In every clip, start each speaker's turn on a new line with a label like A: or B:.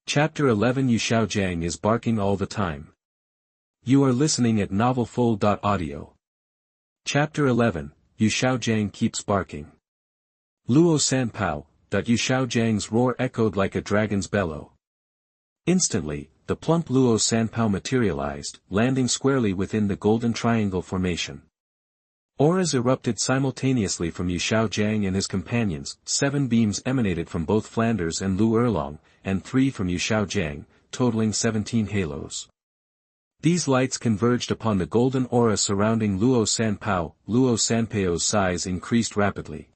A: Chapter 11 Yu Xiaogang is barking all the time. You are listening at novelfold.audio. Chapter 11, Yu Xiaogang keeps barking. Luo Sanpao, Yu Xiaogang's roar echoed like a dragon's bellow. Instantly, the plump Luo Sanpao materialized, landing squarely within the golden triangle formation. Auras erupted simultaneously from Yu Xiaogang and his companions, 7 beams emanated from both Flanders and Liu Erlong, and 3 from Yu Xiaogang, totaling 17 halos. These lights converged upon the golden aura surrounding Luo Sanpao. Luo Sanpao's size increased rapidly.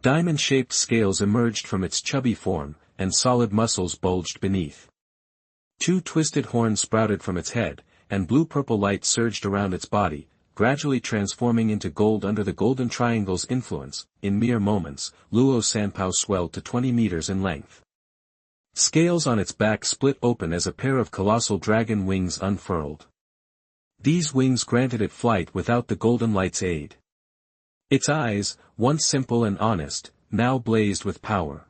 A: Diamond-shaped scales emerged from its chubby form, and solid muscles bulged beneath. 2 twisted horns sprouted from its head, and blue-purple light surged around its body, gradually transforming into gold under the golden triangle's influence. In mere moments, Luo Sanpao swelled to 20 meters in length. Scales on its back split open as a pair of colossal dragon wings unfurled. These wings granted it flight without the golden light's aid. Its eyes, once simple and honest, now blazed with power.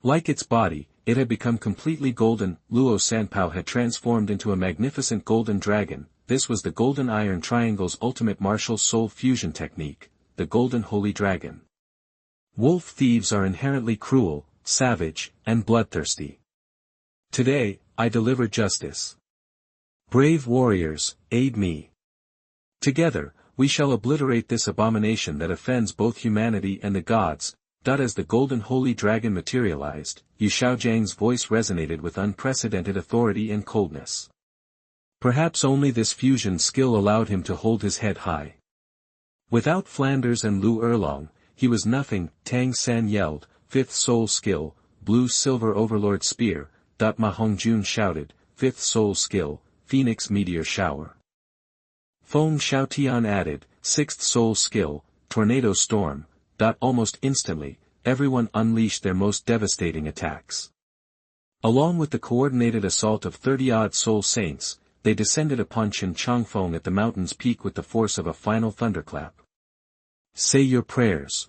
A: Like its body, it had become completely golden. Luo Sanpao had transformed into a magnificent golden dragon. This was the Golden Iron Triangle's ultimate martial soul fusion technique, the Golden Holy Dragon. Wolf thieves are inherently cruel, savage, and bloodthirsty. Today, I deliver justice. Brave warriors, aid me. Together, we shall obliterate this abomination that offends both humanity and the gods. As the Golden Holy Dragon materialized, Yu Xiaogang's voice resonated with unprecedented authority and coldness. Perhaps only this fusion skill allowed him to hold his head high. Without Flanders and Liu Erlong, he was nothing. Tang Sect yelled, 5th soul skill, blue-silver overlord spear. Ma Hongjun shouted, 5th soul skill, phoenix meteor shower. Feng Xiaotian added, 6th soul skill, tornado storm. Almost instantly, everyone unleashed their most devastating attacks. Along with the coordinated assault of 30-odd soul saints, they descended upon Chen Changfeng at the mountain's peak with the force of a final thunderclap. Say your prayers.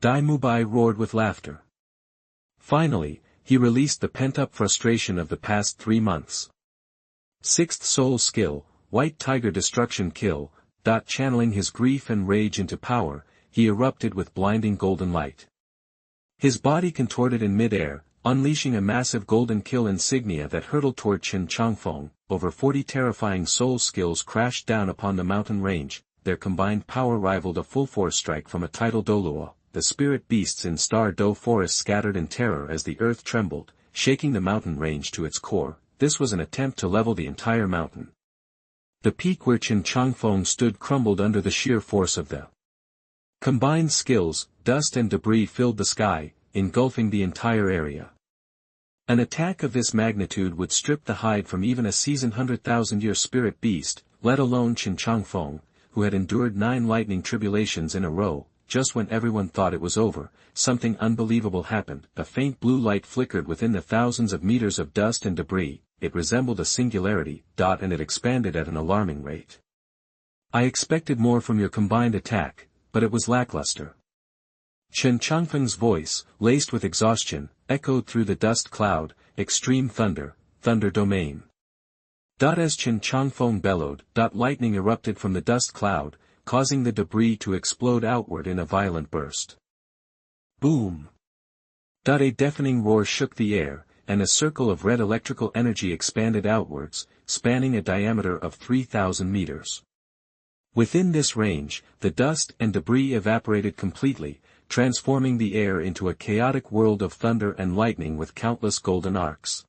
A: Dai Mubai roared with laughter. Finally, he released the pent-up frustration of the past 3 months. 6th soul skill, White Tiger Destruction Kill. Channeling his grief and rage into power, he erupted with blinding golden light. His body contorted in mid-air, unleashing a massive golden kill insignia that hurtled toward Chen Changfeng. Over 40 terrifying soul skills crashed down upon the mountain range. Their combined power rivaled a full-force strike from a tidal Douluo. The spirit beasts in Star Do Forest scattered in terror as the earth trembled, shaking the mountain range to its core. This was an attempt to level the entire mountain. The peak where Chen Changfeng stood crumbled under the sheer force of the combined skills. Dust and debris filled the sky, engulfing the entire area. An attack of this magnitude would strip the hide from even a seasoned 100,000-year spirit beast, let alone Chen Changfeng, who had endured 9 lightning tribulations in a row. Just when everyone thought it was over, something unbelievable happened. A faint blue light flickered within the thousands of meters of dust and debris. It resembled a singularity, and it expanded at an alarming rate. I expected more from your combined attack, but it was lackluster. Chen Changfeng's voice, laced with exhaustion, echoed through the dust cloud. Extreme thunder, thunder domain. As Chen Changfeng bellowed, lightning erupted from the dust cloud, causing the debris to explode outward in a violent burst. Boom! A deafening roar shook the air, and a circle of red electrical energy expanded outwards, spanning a diameter of 3,000 meters. Within this range, the dust and debris evaporated completely, transforming the air into a chaotic world of thunder and lightning with countless golden arcs.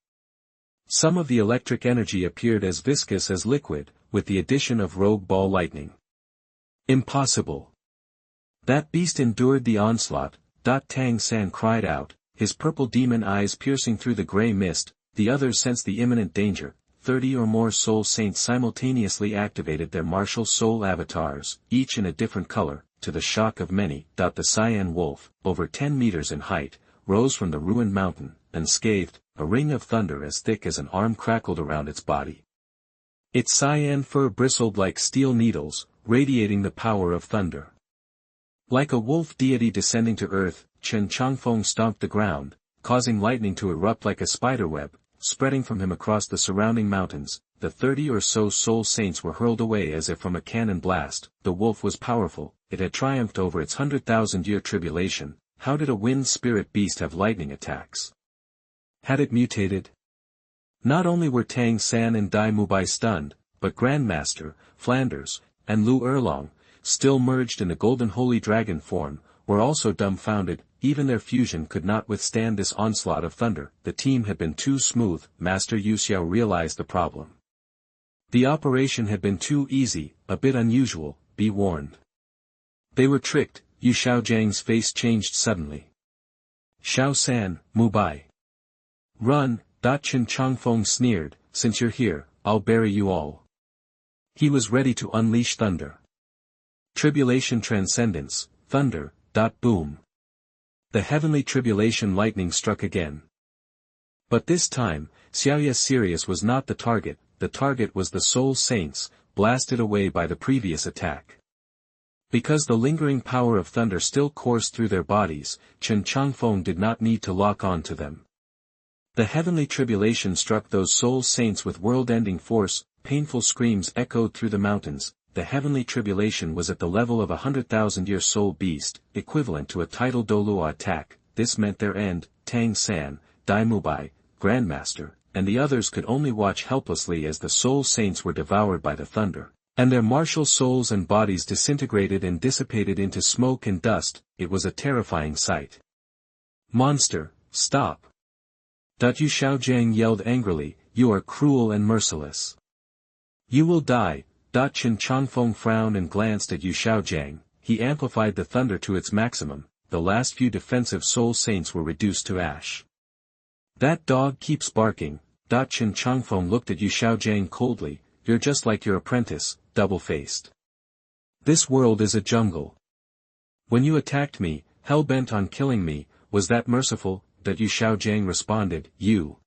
A: Some of the electric energy appeared as viscous as liquid, with the addition of rogue ball lightning. Impossible! That beast endured the onslaught. Tang Sect cried out, his purple demon eyes piercing through the gray mist. The others sensed the imminent danger. 30 or more soul saints simultaneously activated their martial soul avatars, each in a different color. To the shock of many, the cyan wolf, over 10 meters in height, rose from the ruined mountain, unscathed. A ring of thunder as thick as an arm crackled around its body. Its cyan fur bristled like steel needles, radiating the power of thunder. Like a wolf deity descending to earth, Chen Changfeng stomped the ground. causing lightning to erupt like a spiderweb, spreading from him across the surrounding mountains. The 30 or so soul saints were hurled away as if from a cannon blast. The wolf was powerful, it had triumphed over its 100,000-year tribulation. How did a wind spirit beast have lightning attacks? Had it mutated? Not only were Tang San and Dai Mubai stunned, but Grandmaster, Flanders, and Liu Erlong, still merged in the golden holy dragon form, were also dumbfounded. Even their fusion could not withstand this onslaught of thunder. The team had been too smooth. Master Yu Xiao realized the problem. The operation had been too easy, a bit unusual. Be warned. They were tricked. Yu Xiaojiang's face changed suddenly. Xiao San, Mubai. Run. Chen Changfeng sneered, since you're here, I'll bury you all. He was ready to unleash thunder. Tribulation transcendence, thunder. Boom. The heavenly tribulation lightning struck again. But this time, Xiaoya Sirius was not the target was the soul saints, blasted away by the previous attack. Because the lingering power of thunder still coursed through their bodies, Chen Changfeng did not need to lock on to them. The heavenly tribulation struck those soul saints with world-ending force. Painful screams echoed through the mountains. The heavenly tribulation was at the level of a 100,000-year soul beast, equivalent to a tidal Douluo attack. This meant their end. Tang San, Dai Mubai, Grandmaster, and the others could only watch helplessly as the soul saints were devoured by the thunder, and their martial souls and bodies disintegrated and dissipated into smoke and dust. It was a terrifying sight. Monster, stop! Yu Xiaojiang yelled angrily, you are cruel and merciless. You will die. Chen Changfeng frowned and glanced at Yu Xiaojiang. He amplified the thunder to its maximum. The last few defensive soul saints were reduced to ash. That dog keeps barking. Chen Changfeng looked at Yu Xiaojiang coldly. You're just like your apprentice, double-faced. This world is a jungle. When you attacked me, hell-bent on killing me, was that merciful? Yu Xiaojiang responded. You.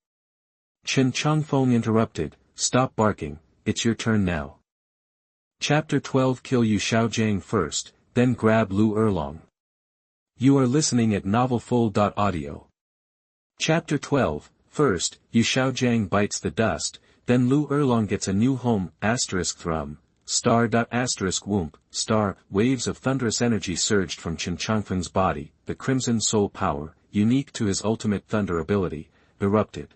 A: Chen Changfeng interrupted. Stop barking, it's your turn now. Chapter 12. Kill Yu Xiaojiang first, then grab Liu Erlong. You are listening at novelfull.audio. Chapter 12. First, Yu Xiaojiang bites the dust, then Liu Erlong gets a new home. Thrum. Star. Womp. Star. Waves of thunderous energy surged from Chen Changfeng's body. The crimson soul power, unique to his ultimate thunder ability, erupted.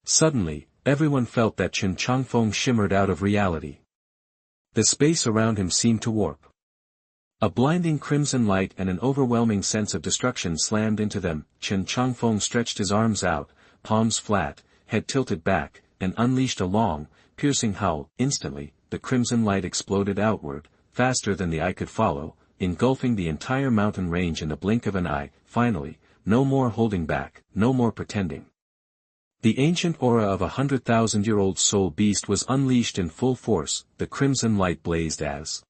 A: Suddenly, everyone felt that Chen Changfeng shimmered out of reality. The space around him seemed to warp. A blinding crimson light and an overwhelming sense of destruction slammed into them. Chen Changfeng stretched his arms out, palms flat, head tilted back, and unleashed a long, piercing howl. Instantly, the crimson light exploded outward, faster than the eye could follow, engulfing the entire mountain range in the blink of an eye. Finally, no more holding back, no more pretending. The ancient aura of a 100,000-year-old soul beast was unleashed in full force. The crimson light blazed as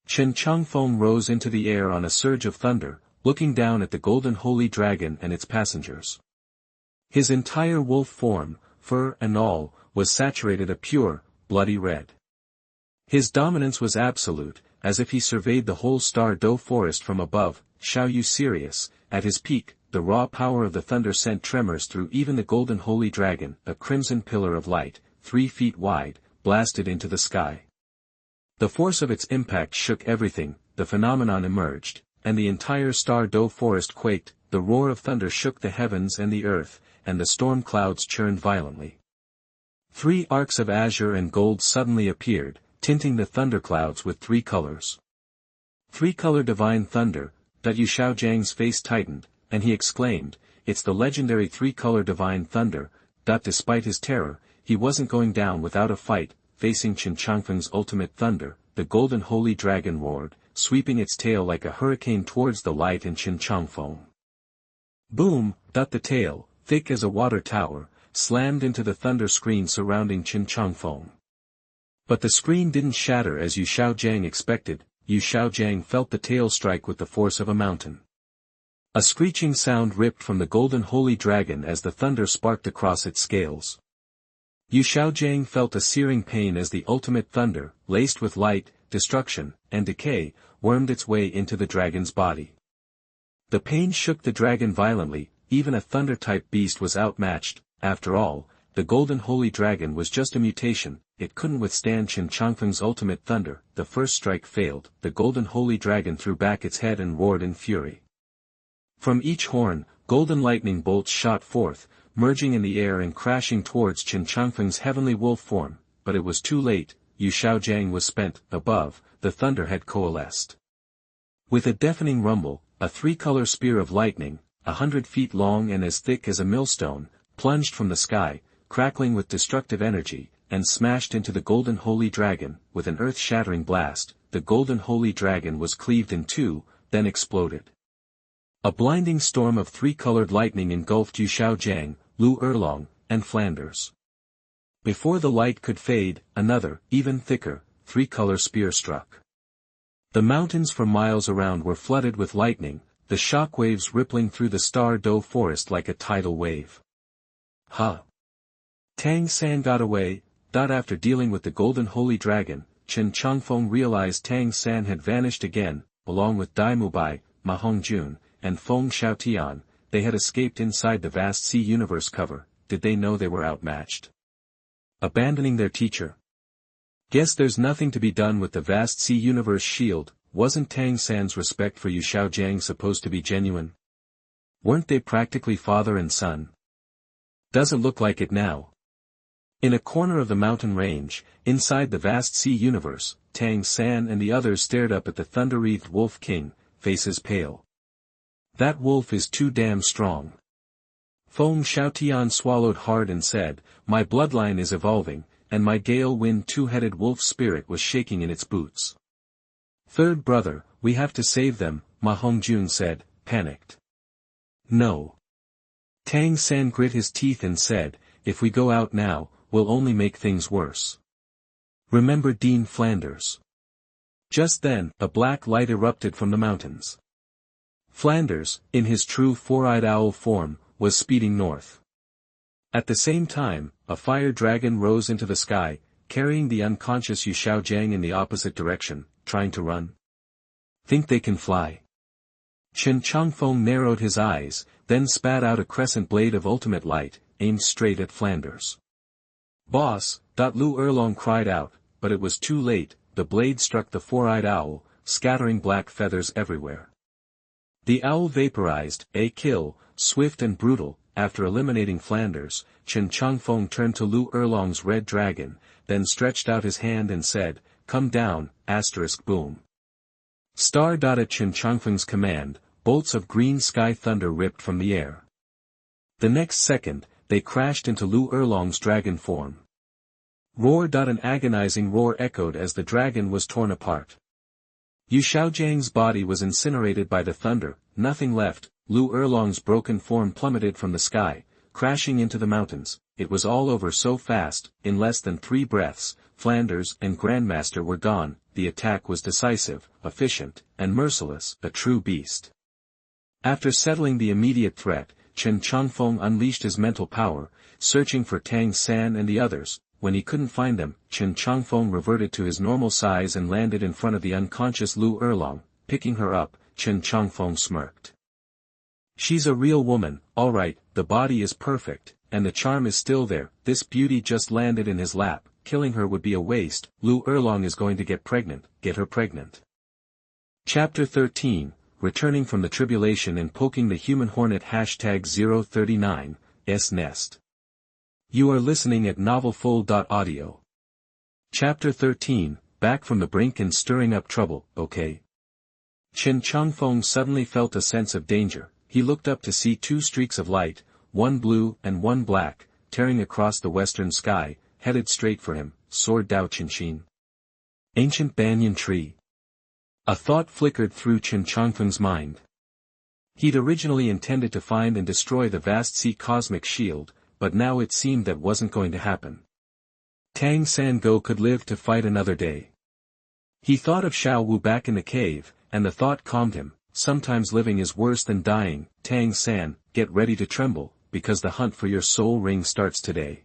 A: Chen Changfeng rose into the air on a surge of thunder, looking down at the golden holy dragon and its passengers. His entire wolf form, fur and all, was saturated a pure, bloody red. His dominance was absolute, as if he surveyed the whole Star Do forest from above. Xiao Wu Sirius, at his peak, the raw power of the thunder sent tremors through even the golden holy dragon. A crimson pillar of light, 3 feet wide, blasted into the sky. The force of its impact shook everything. The phenomenon emerged, and the entire Star Do forest quaked. The roar of thunder shook the heavens and the earth, and the storm clouds churned violently. 3 arcs of azure and gold suddenly appeared, tinting the thunderclouds with 3 colors. 3-color divine thunder. Yu Xiaojiang's face tightened, and he exclaimed, it's the legendary 3-color divine thunder. Despite his terror, he wasn't going down without a fight. Facing Chen Changfeng's ultimate thunder, the golden holy dragon roared, sweeping its tail like a hurricane towards the light and Chen Changfeng. Boom! The tail, thick as a water tower, slammed into the thunder screen surrounding Chen Changfeng. But the screen didn't shatter as Yu Xiaojiang expected. Yu Xiaojiang felt the tail strike with the force of a mountain. A screeching sound ripped from the golden holy dragon as the thunder sparked across its scales. Yu Xiaojiang felt a searing pain as the ultimate thunder, laced with light, destruction, and decay, wormed its way into the dragon's body. The pain shook the dragon violently. even a thunder-type beast was outmatched. After all, the golden holy dragon was just a mutation, it couldn't withstand Chen Changfeng's ultimate thunder. The first strike failed, the golden holy dragon threw back its head and roared in fury. From each horn, golden lightning bolts shot forth, merging in the air and crashing towards Chen Changfeng's heavenly wolf form, but it was too late. Yu Xiaogang was spent. Above, the thunder had coalesced. With a deafening rumble, a three-color spear of lightning, 100 feet long and as thick as a millstone, plunged from the sky, crackling with destructive energy, and smashed into the golden holy dragon. With an earth-shattering blast, the golden holy dragon was cleaved in two, then exploded. A blinding storm of three-colored lightning engulfed Yu Xiaogang, Liu Erlong, and Flanders. Before the light could fade, another, even thicker, three-color spear struck. The mountains for miles around were flooded with lightning, the shockwaves rippling through the Star-Do forest like a tidal wave. Huh! Tang San got away. After dealing with the golden holy dragon, Chen Changfeng realized Tang San had vanished again, along with Dai Mubai, Ma Hongjun, and Feng Xiaotian. They had escaped inside the vast sea universe cover. Did they know they were outmatched? Abandoning their teacher? Guess there's nothing to be done with the vast sea universe shield. Wasn't Tang San's respect for Yu Xiaogang supposed to be genuine? Weren't they practically father and son? Doesn't look like it now. In a corner of the mountain range, inside the vast sea universe, Tang San and the others stared up at the thunder-wreathed Wolf King, faces pale. That wolf is too damn strong. Feng Xiaotian swallowed hard and said, my bloodline is evolving, and my gale wind two-headed wolf spirit was shaking in its boots. Third brother, we have to save them, Ma Hongjun said, panicked. No. Tang San grit his teeth and said, if we go out now, we'll only make things worse. Remember Dean Flanders. Just then, a black light erupted from the mountains. Flanders, in his true four-eyed owl form, was speeding north. At the same time, a fire dragon rose into the sky, carrying the unconscious Yu Xiaogang in the opposite direction, trying to run. Think they can fly? Chen Changfeng narrowed his eyes, then spat out a crescent blade of ultimate light, aimed straight at Flanders. Boss! Liu Erlong cried out, but it was too late. The blade struck the four-eyed owl, scattering black feathers everywhere. The owl vaporized. A kill, swift and brutal. After eliminating Flanders, Chen Changfeng turned to Liu Erlong's red dragon, then stretched out his hand and said, come down, boom. At Chen Changfeng's command, bolts of green sky thunder ripped from the air. The next second, they crashed into Liu Erlong's dragon form. Roar! An agonizing roar echoed as the dragon was torn apart. Yu Xiaojiang's body was incinerated by the thunder, nothing left. Liu Erlong's broken form plummeted from the sky, crashing into the mountains. It was all over so fast. In less than 3 breaths, Flanders and Grandmaster were gone. The attack was decisive, efficient, and merciless, a true beast. After settling the immediate threat, Chen Changfeng unleashed his mental power, searching for Tang San and the others. When he couldn't find them, Chen Changfeng reverted to his normal size and landed in front of the unconscious Liu Erlong. Picking her up, Chen Changfeng smirked. She's a real woman, all right. The body is perfect, and the charm is still there. This beauty just landed in his lap. Killing her would be a waste. Liu Erlong is going to get pregnant. Get her pregnant. Chapter 13, Returning from the Tribulation and Poking the Human Hornet #039, S-Nest. You are listening at novelfull.audio. Chapter 13, Back from the Brink and Stirring Up Trouble, okay? Chen Changfeng suddenly felt a sense of danger. He looked up to see 2 streaks of light, one blue and one black, tearing across the western sky, headed straight for him. Sword Dao Qinshin. Ancient banyan tree. A thought flickered through Chen Changfeng's mind. He'd originally intended to find and destroy the vast sea cosmic shield, but now it seemed that wasn't going to happen. Tang San Go could live to fight another day. He thought of Xiao Wu back in the cave, and the thought calmed him. Sometimes living is worse than dying. Tang San, get ready to tremble, because the hunt for your soul ring starts today.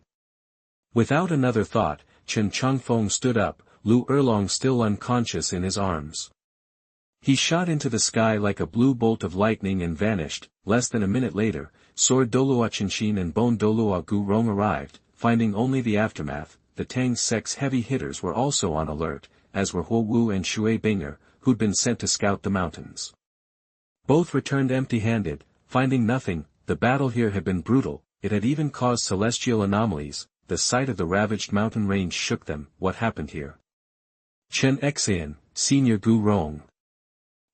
A: Without another thought, Chen Changfeng stood up, Liu Erlong still unconscious in his arms. He shot into the sky like a blue bolt of lightning and vanished. Less than a minute later, Sword Douluo Qinshin and Bone Douluo Gu Rong arrived, finding only the aftermath. The Tang Sect's heavy hitters were also on alert, as were Xiao Wu and Shui Binger, who'd been sent to scout the mountains. Both returned empty-handed, finding nothing. The battle here had been brutal, it had even caused celestial anomalies. The sight of the ravaged mountain range shook them. What happened here? Chen Changfeng, Senior Gu Rong.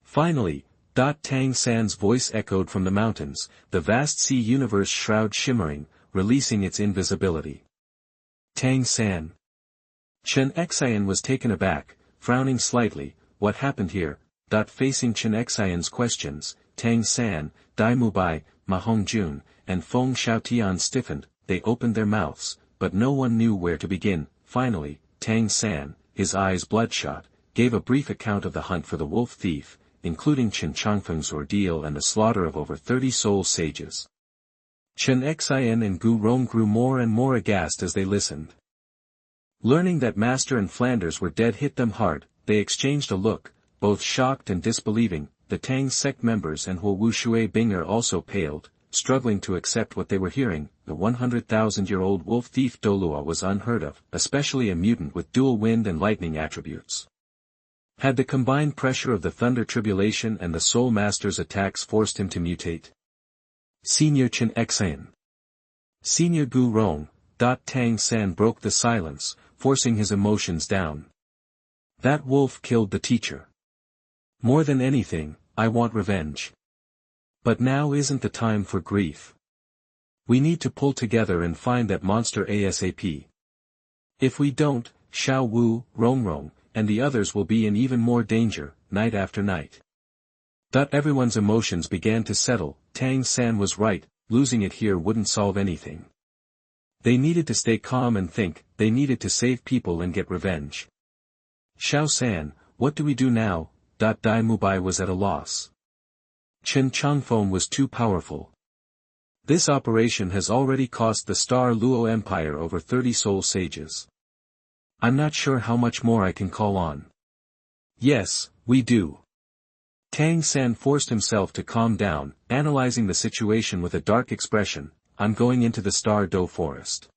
A: Finally, Tang San's voice echoed from the mountains, the vast sea universe shroud shimmering, releasing its invisibility. Tang San. Chen Changfeng was taken aback, frowning slightly. What happened here? Facing Chen Changfeng's questions, Tang San, Dai Mubai, Ma Hongjun, and Feng Xiaotian stiffened. They opened their mouths, but no one knew where to begin. Finally, Tang San, his eyes bloodshot, gave a brief account of the hunt for the wolf thief, including Chen Changfeng's ordeal and the slaughter of over 30 soul sages. Chen Changfeng and Gu Rong grew more and more aghast as they listened. Learning that Master and Flanders were dead hit them hard. They exchanged a look, both shocked and disbelieving. The Tang Sect members and Xiao Wu Shui Binger also paled, struggling to accept what they were hearing. The 100,000-year-old wolf thief Douluo was unheard of, especially a mutant with dual wind and lightning attributes. Had the combined pressure of the Thunder Tribulation and the Soul Master's attacks forced him to mutate? Senior Chen Changfeng. Senior Gu Rong. Tang San broke the silence, forcing his emotions down. That wolf killed the teacher. More than anything, I want revenge. But now isn't the time for grief. We need to pull together and find that monster ASAP. If we don't, Xiao Wu, Rong, and the others will be in even more danger, night after night. Everyone's emotions began to settle. Tang San was right, losing it here wouldn't solve anything. They needed to stay calm and think. They needed to save people and get revenge. Xiao San, what do we do now? Dai Mubai was at a loss. Chen Changfeng was too powerful. This operation has already cost the Star Luo Empire over 30 soul sages. I'm not sure how much more I can call on. Yes, we do. Tang San forced himself to calm down, analyzing the situation with a dark expression. I'm going into the Star Do Forest.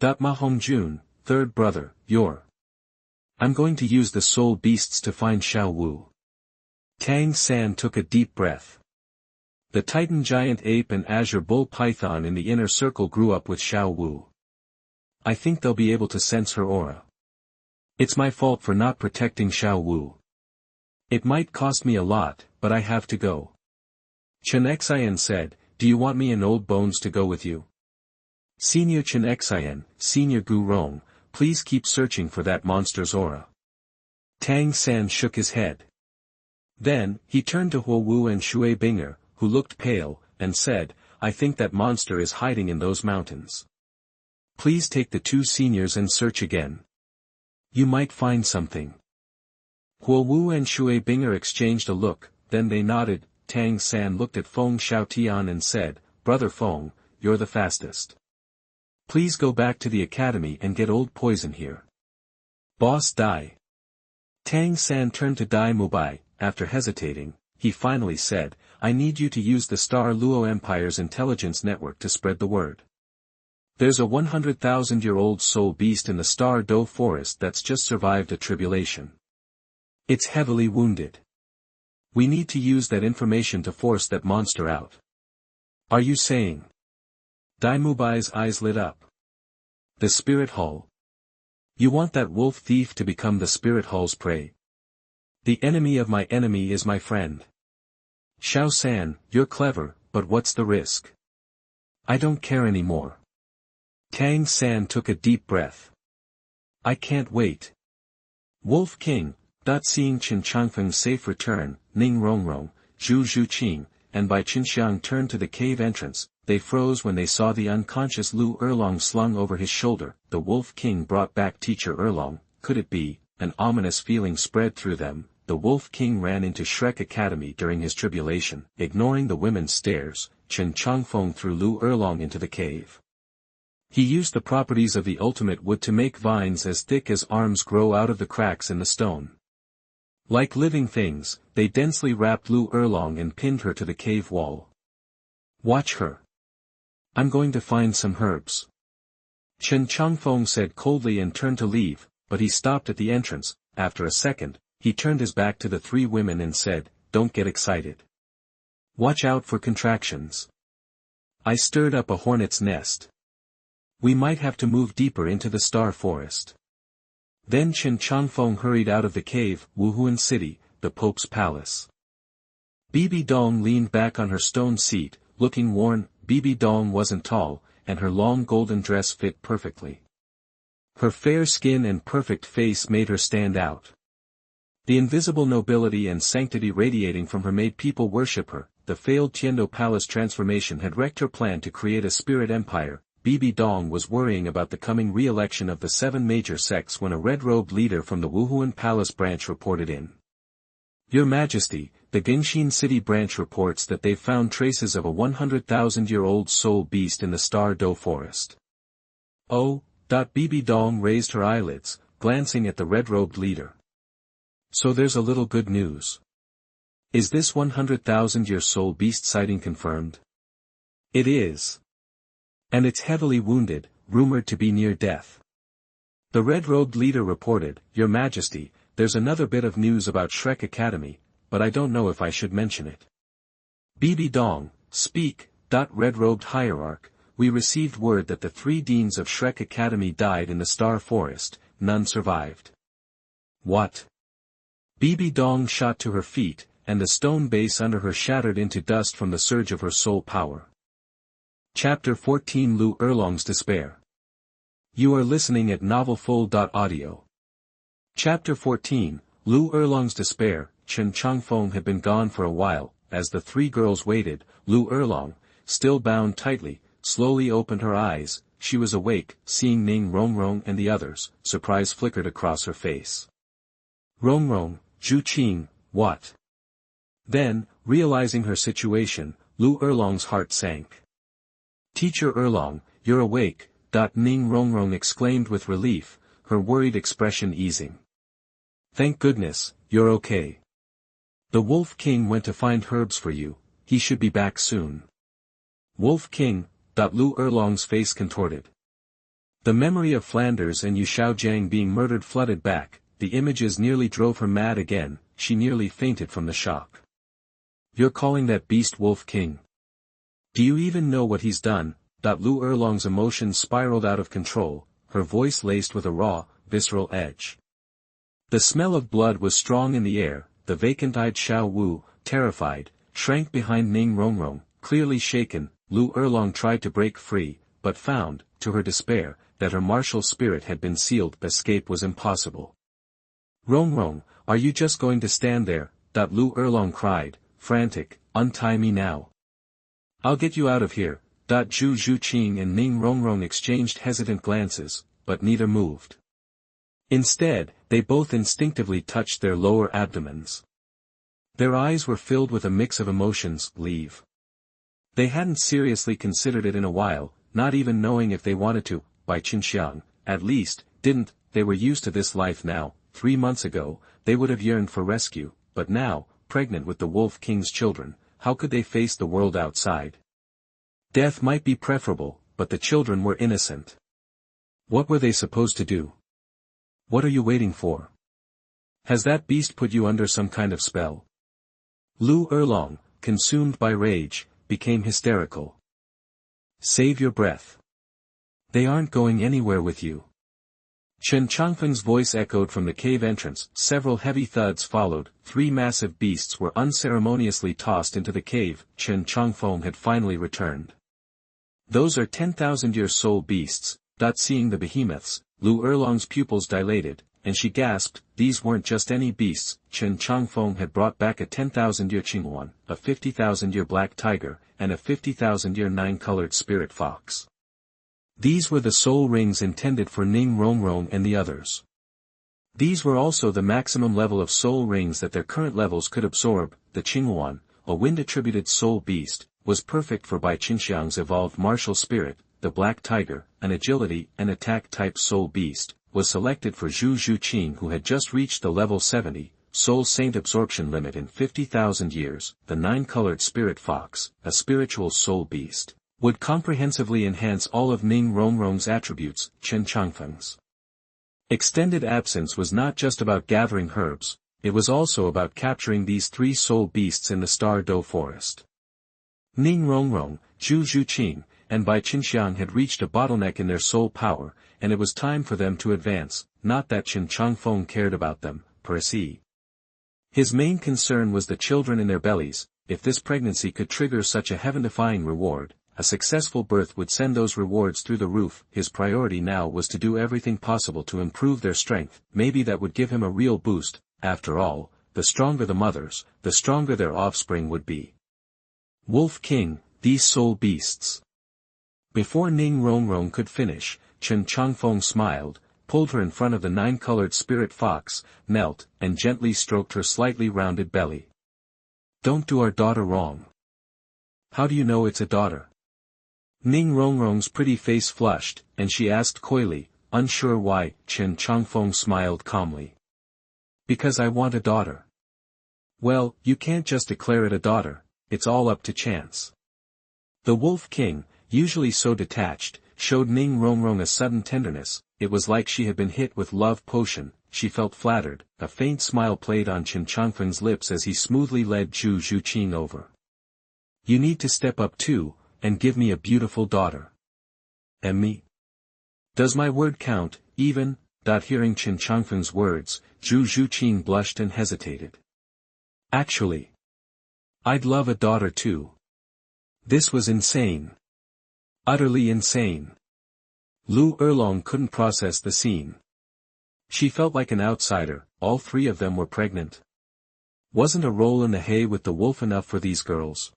A: Ma Hongjun, third brother, I'm going to use the soul beasts to find Xiao Wu. Tang San took a deep breath. The Titan giant ape and azure bull python in the inner circle grew up with Xiao Wu. I think they'll be able to sense her aura. It's my fault for not protecting Xiao Wu. It might cost me a lot, but I have to go. Chen Changfeng said, do you want me and Old Bones to go with you? Senior Chen Changfeng, Senior Gu Rong, please keep searching for that monster's aura. Tang San shook his head. Then, he turned to Xiao Wu and Shui Binger, who looked pale, and said, I think that monster is hiding in those mountains. Please take the two seniors and search again. You might find something. Xiao Wu and Shui Binger exchanged a look, then they nodded. Tang San looked at Feng Xiaotian and said, Brother Feng, you're the fastest. Please go back to the academy and get Old Poison here. Boss Dai. Tang San turned to Dai Mubai. After hesitating, he finally said, I need you to use the Star Luo Empire's intelligence network to spread the word. There's a 100,000-year-old soul beast in the Star Do Forest that's just survived a tribulation. It's heavily wounded. We need to use that information to force that monster out. Are you saying? Dai Mubai's eyes lit up. The Spirit Hull. You want that wolf thief to become the Spirit Hull's prey? The enemy of my enemy is my friend. Xiao San, you're clever, but what's the risk? I don't care anymore. Tang San took a deep breath. I can't wait. Wolf King, seeing Chen Changfeng's safe return, Ning Rongrong, Zhu Zhuqing, and Bai Qinxiang turned to the cave entrance. They froze when they saw the unconscious Liu Erlong slung over his shoulder. The Wolf King brought back Teacher Erlong. Could it be? An ominous feeling spread through them. The Wolf King ran into Shrek Academy during his tribulation. Ignoring the women's stares, Chen Changfeng threw Liu Erlong into the cave. He used the properties of the ultimate wood to make vines as thick as arms grow out of the cracks in the stone. Like living things, they densely wrapped Liu Erlong and pinned her to the cave wall. Watch her. I'm going to find some herbs. Chen Changfeng said coldly and turned to leave, but he stopped at the entrance. After a second, he turned his back to the three women and said, "Don't get excited. Watch out for contractions. I stirred up a hornet's nest. We might have to move deeper into the star forest." Then Chen Changfeng hurried out of the cave, Wuhuan City, the Pope's palace. Bibi Dong leaned back on her stone seat, looking worn. Bibi Dong wasn't tall, and her long golden dress fit perfectly. Her fair skin and perfect face made her stand out. The invisible nobility and sanctity radiating from her made people worship her. The failed Tiando Palace transformation had wrecked her plan to create a spirit empire. Bibi Dong was worrying about the coming re-election of the 7 major sects when a red-robed leader from the Wuhuan Palace branch reported in. "Your Majesty, the Gingxin City branch reports that they've found traces of a 100,000-year-old soul beast in the Star Do forest." "Oh." Bibi Dong raised her eyelids, glancing at the red-robed leader. "So there's a little good news. Is this 100,000-year soul beast sighting confirmed?" "It is. And it's heavily wounded, rumored to be near death." The red-robed leader reported, "Your Majesty, there's another bit of news about Shrek Academy, but I don't know if I should mention it." "Bibi Dong, speak." Red-robed hierarch, "We received word that the 3 deans of Shrek Academy died in the Star Forest, none survived." "What?" Bibi Dong shot to her feet, and the stone base under her shattered into dust from the surge of her soul power. Chapter 14 Liu Erlong's Despair. You are listening at novelfull.audio. Chapter 14, Liu Erlong's Despair. Chen Changfeng had been gone for a while. As the 3 girls waited, Liu Erlong, still bound tightly, slowly opened her eyes. She was awake, seeing Ning Rongrong and the others. Surprise flickered across her face. "Rongrong, Zhu Qing, what?" Then, realizing her situation, Liu Erlong's heart sank. "Teacher Erlong, you're awake," Ning Rongrong exclaimed with relief, her worried expression easing. "Thank goodness, you're okay. The Wolf King went to find herbs for you, he should be back soon." "Wolf King?" Liu Erlong's face contorted. The memory of Flanders and Yu Xiaogang being murdered flooded back. The images nearly drove her mad again. She nearly fainted from the shock. "You're calling that beast Wolf King? Do you even know what he's done?" Liu Erlong's emotions spiraled out of control, her voice laced with a raw, visceral edge. The smell of blood was strong in the air. The vacant-eyed Xiao Wu, terrified, shrank behind Ning Rongrong, clearly shaken. Liu Erlong tried to break free, but found, to her despair, that her martial spirit had been sealed. Escape was impossible. "Rongrong, are you just going to stand there?" Liu Erlong cried, frantic, "Untie me now. I'll get you out of here." Zhu Qing and Ning Rongrong exchanged hesitant glances, but neither moved. Instead, they both instinctively touched their lower abdomens. Their eyes were filled with a mix of emotions. Leave. They hadn't seriously considered it in a while, not even knowing if they wanted to. By Qinxiang, at least, didn't. They were used to this life now. 3 months ago, they would have yearned for rescue, but now, pregnant with the Wolf King's children, how could they face the world outside? Death might be preferable, but the children were innocent. What were they supposed to do? "What are you waiting for? Has that beast put you under some kind of spell?" Liu Erlong, consumed by rage, became hysterical. "Save your breath. They aren't going anywhere with you." Chen Changfeng's voice echoed from the cave entrance. Several heavy thuds followed. 3 massive beasts were unceremoniously tossed into the cave. Chen Changfeng had finally returned. "Those are 10,000-year soul beasts." Seeing the behemoths, Liu Erlong's pupils dilated, and she gasped. These weren't just any beasts. Chen Changfeng had brought back a 10,000-year Qinghuan, a 50,000-year black tiger, and a 50,000-year 9-colored spirit fox. These were the soul rings intended for Ning Rongrong and the others. These were also the maximum level of soul rings that their current levels could absorb. The Qinghuan, a wind-attributed soul beast, was perfect for Bai Qinxiang's evolved martial spirit. The black tiger, an agility and attack-type soul beast, was selected for Zhu Qing, who had just reached the level 70, soul saint absorption limit in 50,000 years. The 9-colored spirit fox, a spiritual soul beast, would comprehensively enhance all of Ning Rongrong's attributes, Chen Changfeng's. Extended absence was not just about gathering herbs, it was also about capturing these 3 soul beasts in the Star Do Forest. Ning Rongrong, Zhu Zhuqing, and Bai Qinxiang had reached a bottleneck in their soul power, and it was time for them to advance, not that Chen Changfeng cared about them, per se. His main concern was the children in their bellies. If this pregnancy could trigger such a heaven-defying reward, a successful birth would send those rewards through the roof. His priority now was to do everything possible to improve their strength. Maybe that would give him a real boost. After all, the stronger the mothers, the stronger their offspring would be. Wolf King, these soul beasts. Before Ning Rongrong could finish, Chen Changfeng smiled, pulled her in front of the 9-colored spirit fox, knelt, and gently stroked her slightly rounded belly. Don't do our daughter wrong. How do you know it's a daughter? Ning Rongrong's pretty face flushed, and she asked coyly, unsure why. Chen Changfeng smiled calmly. Because I want a daughter. Well, you can't just declare it a daughter, it's all up to chance. The Wolf King, usually so detached, showed Ning Rongrong a sudden tenderness. It was like she had been hit with love potion. She felt flattered. A faint smile played on Chen Changfeng's lips as he smoothly led Zhu Zhuqing over. You need to step up too, and give me a beautiful daughter. And me? Does my word count, even? Hearing Chen Changfeng's words, Zhu Zhuqing blushed and hesitated. Actually, I'd love a daughter too. This was insane. Utterly insane. Liu Erlong couldn't process the scene. She felt like an outsider. All 3 of them were pregnant. Wasn't a roll in the hay with the wolf enough for these girls?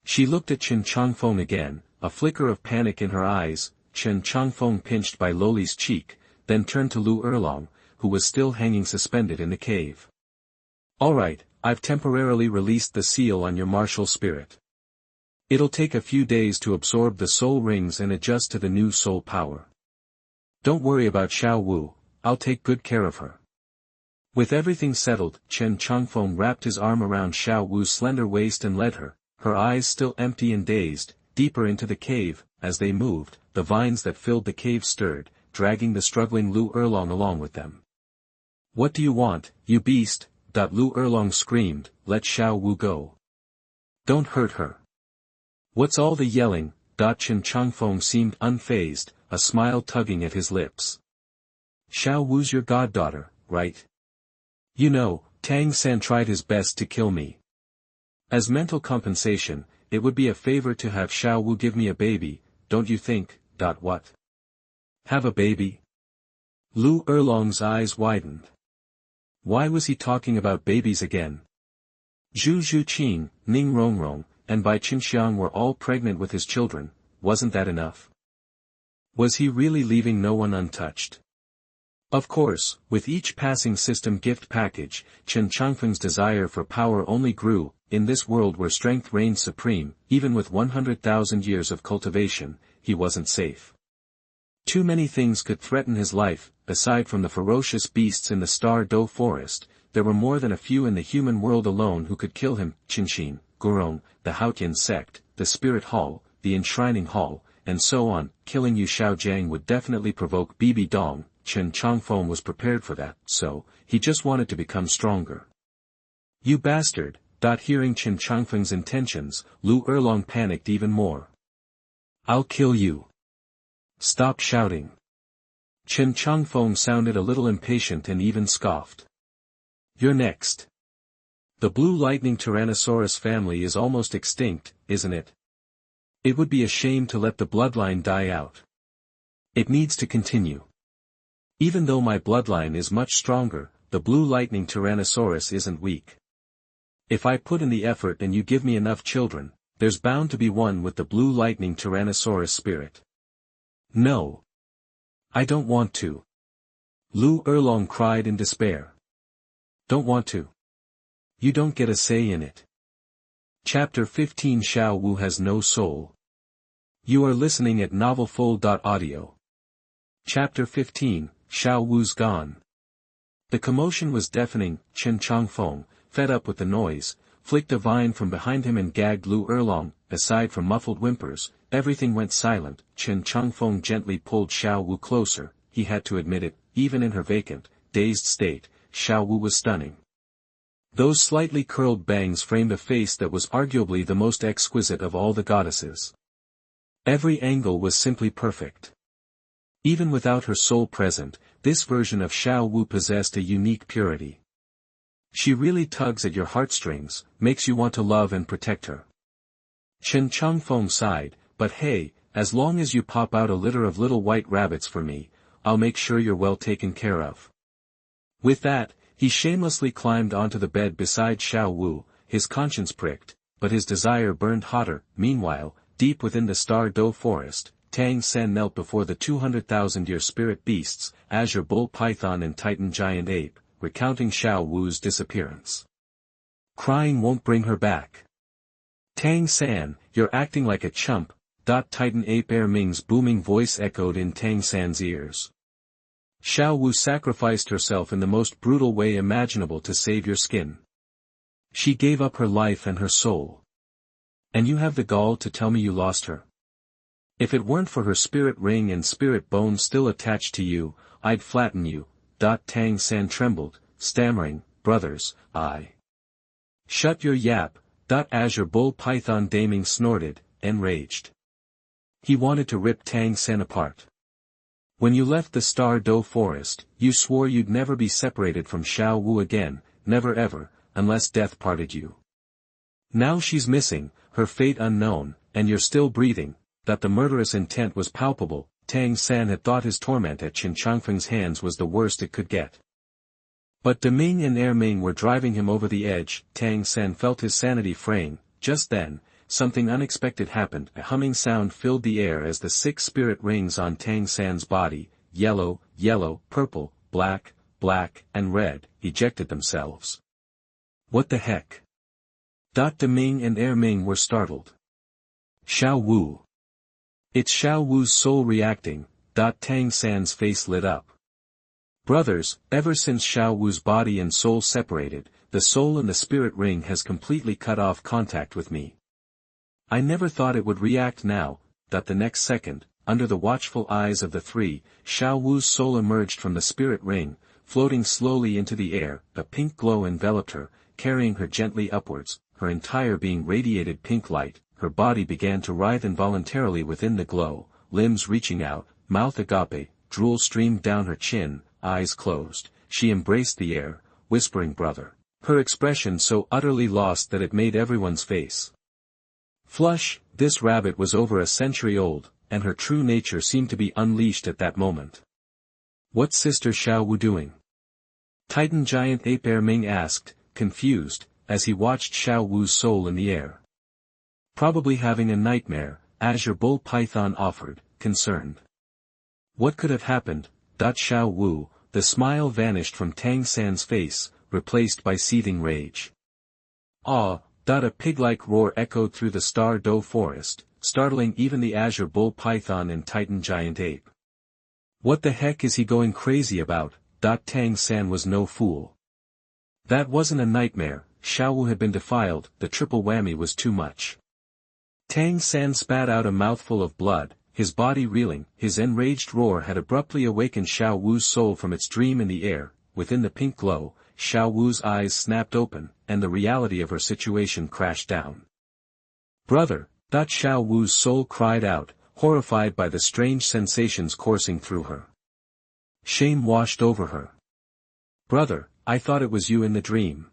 A: She looked at Chen Changfeng again, a flicker of panic in her eyes. Chen Changfeng pinched Bai Loli's cheek, then turned to Liu Erlong, who was still hanging suspended in the cave. All right, I've temporarily released the seal on your martial spirit. It'll take a few days to absorb the soul rings and adjust to the new soul power. Don't worry about Xiao Wu, I'll take good care of her. With everything settled, Chen Changfeng wrapped his arm around Xiao Wu's slender waist and led her, her eyes still empty and dazed, deeper into the cave. As they moved, the vines that filled the cave stirred, dragging the struggling Liu Erlong along with them. What do you want, you beast? Liu Erlong screamed, let Xiao Wu go. Don't hurt her. What's all the yelling? Chen Changfeng seemed unfazed, a smile tugging at his lips. Xiao Wu's your goddaughter, right? You know, Tang Sect tried his best to kill me. As mental compensation, it would be a favor to have Xiao Wu give me a baby, don't you think? What? Have a baby? Liu Erlong's eyes widened. Why was he talking about babies again? Zhu Zhuqing, Ning Rongrong, and Bai Qinxiang were all pregnant with his children. Wasn't that enough? Was he really leaving no one untouched? Of course, with each passing system gift package, Chen Changfeng's desire for power only grew. In this world where strength reigned supreme, even with 100,000 years of cultivation, he wasn't safe. Too many things could threaten his life. Aside from the ferocious beasts in the Star Do Forest, there were more than a few in the human world alone who could kill him. Qinxin, Gurong, the Haotian sect, the Spirit Hall, the Enshrining Hall, and so on. Killing Yu Xiaogang would definitely provoke Bibi Dong. Chen Changfeng was prepared for that, so he just wanted to become stronger. You bastard! Hearing Chen Changfeng's intentions, Liu Erlong panicked even more. I'll kill you. Stop shouting. Chen Changfeng sounded a little impatient and even scoffed. You're next. The blue lightning Tyrannosaurus family is almost extinct, isn't it? It would be a shame to let the bloodline die out. It needs to continue. Even though my bloodline is much stronger, the blue lightning Tyrannosaurus isn't weak. If I put in the effort and you give me enough children, there's bound to be one with the blue lightning Tyrannosaurus spirit. No. I don't want to. Liu Erlong cried in despair. Don't want to. You don't get a say in it. Chapter 15 Xiao Wu has no soul. You are listening at novelfull.audio. Chapter 15, Xiao Wu's gone. The commotion was deafening. Chen Changfeng, fed up with the noise, flicked a vine from behind him and gagged Liu Erlong. Aside from muffled whimpers, everything went silent. Chen Changfeng gently pulled Xiao Wu closer. He had to admit it, even in her vacant, dazed state, Xiao Wu was stunning. Those slightly curled bangs framed a face that was arguably the most exquisite of all the goddesses. Every angle was simply perfect. Even without her soul present, this version of Xiao Wu possessed a unique purity. She really tugs at your heartstrings, makes you want to love and protect her. Chen Changfeng sighed, but hey, as long as you pop out a litter of little white rabbits for me, I'll make sure you're well taken care of. With that, he shamelessly climbed onto the bed beside Xiao Wu, his conscience pricked, but his desire burned hotter. Meanwhile, deep within the Star Dough forest, Tang Sect knelt before the 200,000-year spirit beasts, azure bull python and titan giant ape, recounting Xiao Wu's disappearance. Crying won't bring her back. Tang Sect, you're acting like a chump. Titan ape Er Ming's booming voice echoed in Tang Sect's ears. Xiao Wu sacrificed herself in the most brutal way imaginable to save your skin. She gave up her life and her soul. And you have the gall to tell me you lost her? If it weren't for her spirit ring and spirit bone still attached to you, I'd flatten you. Tang Sect trembled, stammering, brothers, I. Shut your yap. Azure bull python Daming snorted, enraged. He wanted to rip Tang Sect apart. When you left the Star Dough forest, you swore you'd never be separated from Xiao Wu again, never ever, unless death parted you. Now she's missing, her fate unknown, and you're still breathing. That the murderous intent was palpable. Tang Sect had thought his torment at Chen Changfeng's hands was the worst it could get. But De Ming and Er Ming were driving him over the edge. Tang Sect felt his sanity fraying. Just then, something unexpected happened. A humming sound filled the air as the 6 spirit rings on Tang Sect's body, yellow, yellow, purple, black, black, and red, ejected themselves. What the heck? De Ming and Er Ming were startled. Xiao Wu. It's Xiao Wu's soul reacting. Tang Sect's face lit up. Brothers, ever since Xiao Wu's body and soul separated, the soul and the spirit ring has completely cut off contact with me. I never thought it would react now. The next second, under the watchful eyes of the 3, Xiao Wu's soul emerged from the spirit ring, floating slowly into the air. A pink glow enveloped her, carrying her gently upwards, her entire being radiated pink light. Her body began to writhe involuntarily within the glow, limbs reaching out, mouth agape, drool streamed down her chin, eyes closed. She embraced the air, whispering brother. Her expression so utterly lost that it made everyone's face flush. This rabbit was over a century old, and her true nature seemed to be unleashed at that moment. What's Sister Xiao Wu doing? Titan giant ape Er Ming asked, confused, as he watched Xiao Wu's soul in the air. Probably having a nightmare, Azure Bull Python offered, concerned. What could have happened? Xiao Wu, the smile vanished from Tang Sect's face, replaced by seething rage. Ah! A pig-like roar echoed through the Star Dough forest, startling even the Azure Bull Python and Titan Giant Ape. What the heck is he going crazy about? Tang Sect was no fool. That wasn't a nightmare. Xiao Wu had been defiled. The triple whammy was too much. Tang Sect spat out a mouthful of blood, his body reeling. His enraged roar had abruptly awakened Xiao Wu's soul from its dream in the air. Within the pink glow, Xiao Wu's eyes snapped open, and the reality of her situation crashed down. Brother! Xiao Wu's soul cried out, horrified by the strange sensations coursing through her. Shame washed over her. Brother, I thought it was you in the dream.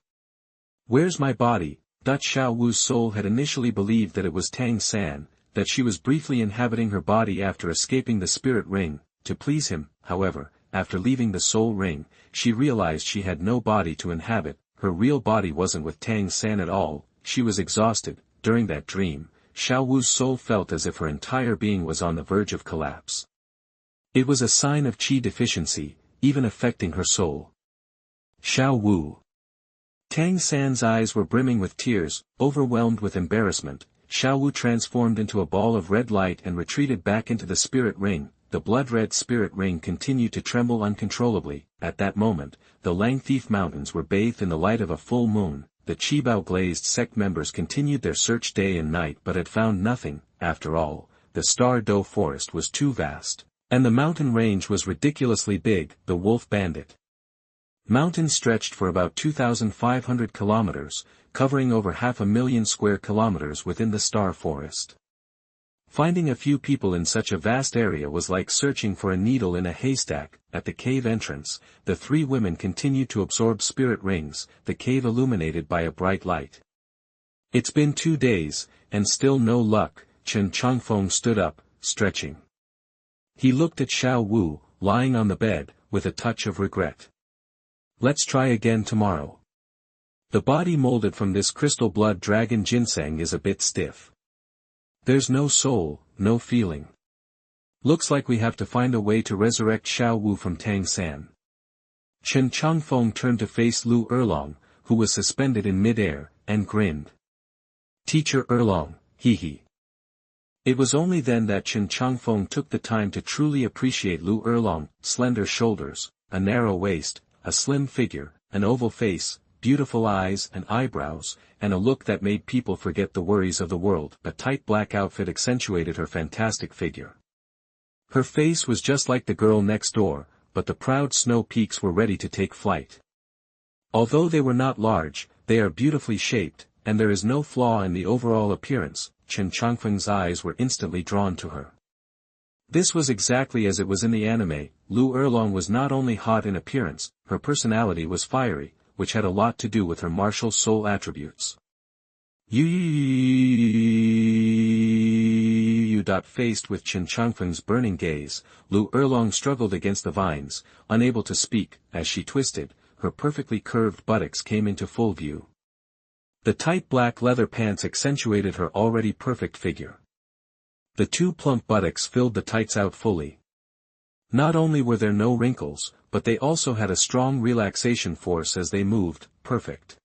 A: Where's my body? Xiao Wu's soul had initially believed that it was Tang Sect, that she was briefly inhabiting her body after escaping the spirit ring. To please him, however, after leaving the soul ring, she realized she had no body to inhabit. Her real body wasn't with Tang Sect at all. She was exhausted. During that dream, Xiao Wu's soul felt as if her entire being was on the verge of collapse. It was a sign of qi deficiency, even affecting her soul. Xiao Wu. Tang Sect's eyes were brimming with tears, overwhelmed with embarrassment. Xiao Wu transformed into a ball of red light and retreated back into the spirit ring. The blood-red spirit ring continued to tremble uncontrollably. At that moment, the Lang Thief Mountains were bathed in the light of a full moon. the Qibao glazed sect members continued their search day and night but had found nothing. After all, the Star Doe forest was too vast, and the mountain range was ridiculously big. The Wolf Bandit Mountain stretched for about 2,500 kilometers, covering over 500,000 square kilometers within the Star Forest. Finding a few people in such a vast area was like searching for a needle in a haystack. At the cave entrance, the three women continued to absorb spirit rings, the cave illuminated by a bright light. It's been 2 days, and still no luck. Chen Changfeng stood up, stretching. He looked at Xiao Wu, lying on the bed, with a touch of regret. Let's try again tomorrow. The body molded from this crystal blood dragon ginseng is a bit stiff. There's no soul, no feeling. Looks like we have to find a way to resurrect Xiao Wu from Tang San. Chen Changfeng turned to face Liu Erlong, who was suspended in mid-air, and grinned. Teacher Erlong, hee. It was only then that Chen Changfeng took the time to truly appreciate Liu Erlong: slender shoulders, a narrow waist, a slim figure, an oval face, beautiful eyes and eyebrows, and a look that made people forget the worries of the world. A tight black outfit accentuated her fantastic figure. Her face was just like the girl next door, but the proud snow peaks were ready to take flight. Although they were not large, they are beautifully shaped, and there is no flaw in the overall appearance. Chen Changfeng's eyes were instantly drawn to her. This was exactly as it was in the anime. Liu Erlong was not only hot in appearance, her personality was fiery, which had a lot to do with her martial soul attributes. Faced with Chen Changfeng's burning gaze, Liu Erlong struggled against the vines, unable to speak. As she twisted, her perfectly curved buttocks came into full view. The tight black leather pants accentuated her already perfect figure. The two plump buttocks filled the tights out fully. Not only were there no wrinkles, but they also had a strong relaxation force as they moved. Perfect.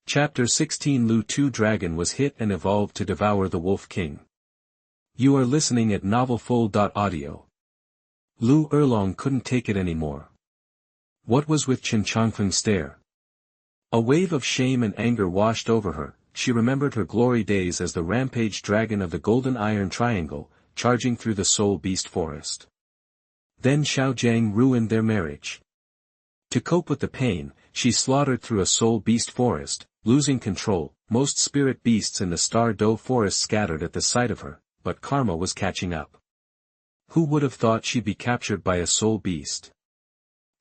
A: Chapter 16 Liu Tu Dragon was hit and evolved to devour the Wolf King. You are listening at novelfull.audio. Liu Erlong couldn't take it anymore. What was with Chen Changfeng's stare? A wave of shame and anger washed over her. She remembered her glory days as the rampage dragon of the Golden Iron Triangle, charging through the Soul Beast Forest. Then Xiaojiang ruined their marriage. To cope with the pain, she slaughtered through a Soul Beast Forest, losing control. Most spirit beasts in the Star Doe Forest scattered at the sight of her, but karma was catching up. Who would have thought she'd be captured by a soul beast?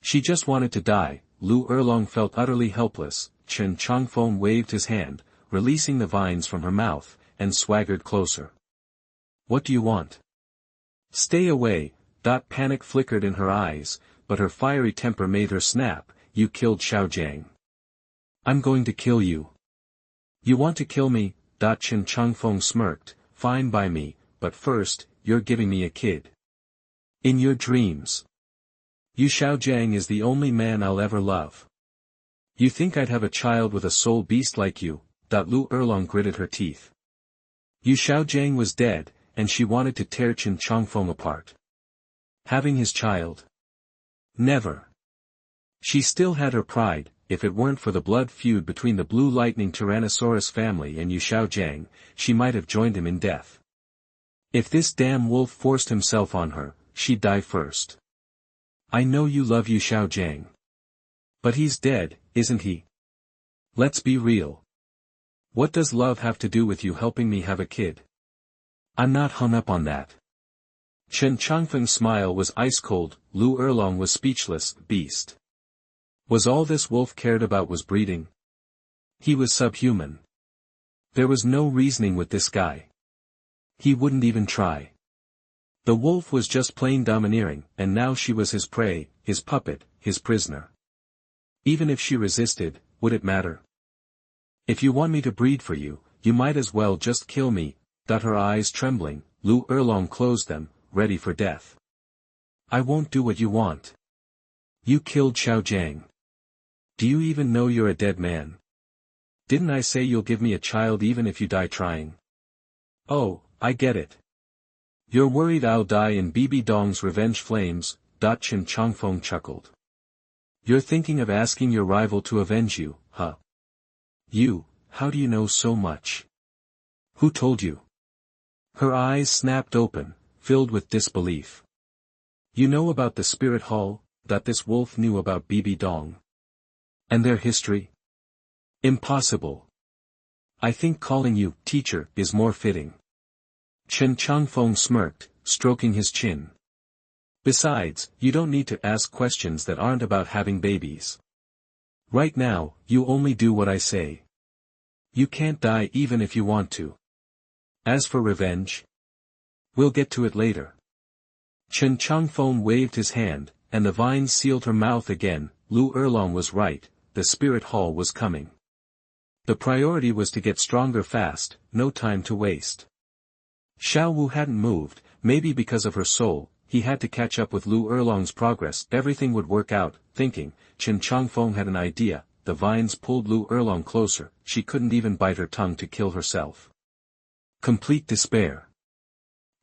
A: She just wanted to die. Liu Erlong felt utterly helpless. Chen Changfeng waved his hand, releasing the vines from her mouth, and swaggered closer. What do you want? Stay away. Panic flickered in her eyes, but her fiery temper made her snap. You killed Xiaojiang. I'm going to kill you. You want to kill me? Chen Changfeng smirked. Fine by me, but first, you're giving me a kid. In your dreams. Yu Xiaogang is the only man I'll ever love. You think I'd have a child with a soul beast like you? Liu Erlong gritted her teeth. Yu Xiaogang was dead, and she wanted to tear Chen Changfeng apart. Having his child? Never. She still had her pride. If it weren't for the blood feud between the Blue Lightning Tyrannosaurus family and Yu Xiaogang, she might have joined him in death. If this damn wolf forced himself on her, she'd die first. I know you love Yu Xiaogang. But he's dead, isn't he? Let's be real. What does love have to do with you helping me have a kid? I'm not hung up on that. Chen Changfeng's smile was ice-cold. Liu Erlong was speechless. Beast. Was all this wolf cared about was breeding? He was subhuman. There was no reasoning with this guy. He wouldn't even try. The wolf was just plain domineering, and now she was his prey, his puppet, his prisoner. Even if she resisted, would it matter? If you want me to breed for you, you might as well just kill me. Her eyes trembling, Liu Erlong closed them, ready for death. I won't do what you want. You killed Xiaojiang. Do you even know you're a dead man? Didn't I say you'll give me a child even if you die trying? Oh, I get it. You're worried I'll die in Bibi Dong's revenge flames. Chen Changfeng chuckled. You're thinking of asking your rival to avenge you, huh? You, how do you know so much? Who told you? Her eyes snapped open, filled with disbelief. You know about the spirit hall, that this wolf knew about Bibi Dong. And their history? Impossible. I think calling you teacher is more fitting. Chen Changfeng smirked, stroking his chin. Besides, you don't need to ask questions that aren't about having babies. Right now, you only do what I say. You can't die even if you want to. As for revenge, we'll get to it later. Chen Changfeng waved his hand, and the vines sealed her mouth again. Liu Erlong was right, the spirit hall was coming. The priority was to get stronger fast, no time to waste. Xiao Wu hadn't moved, maybe because of her soul. He had to catch up with Liu Erlong's progress. Everything would work out, thinking. Chen Changfeng had an idea. The vines pulled Liu Erlong closer. She couldn't even bite her tongue to kill herself. Complete despair.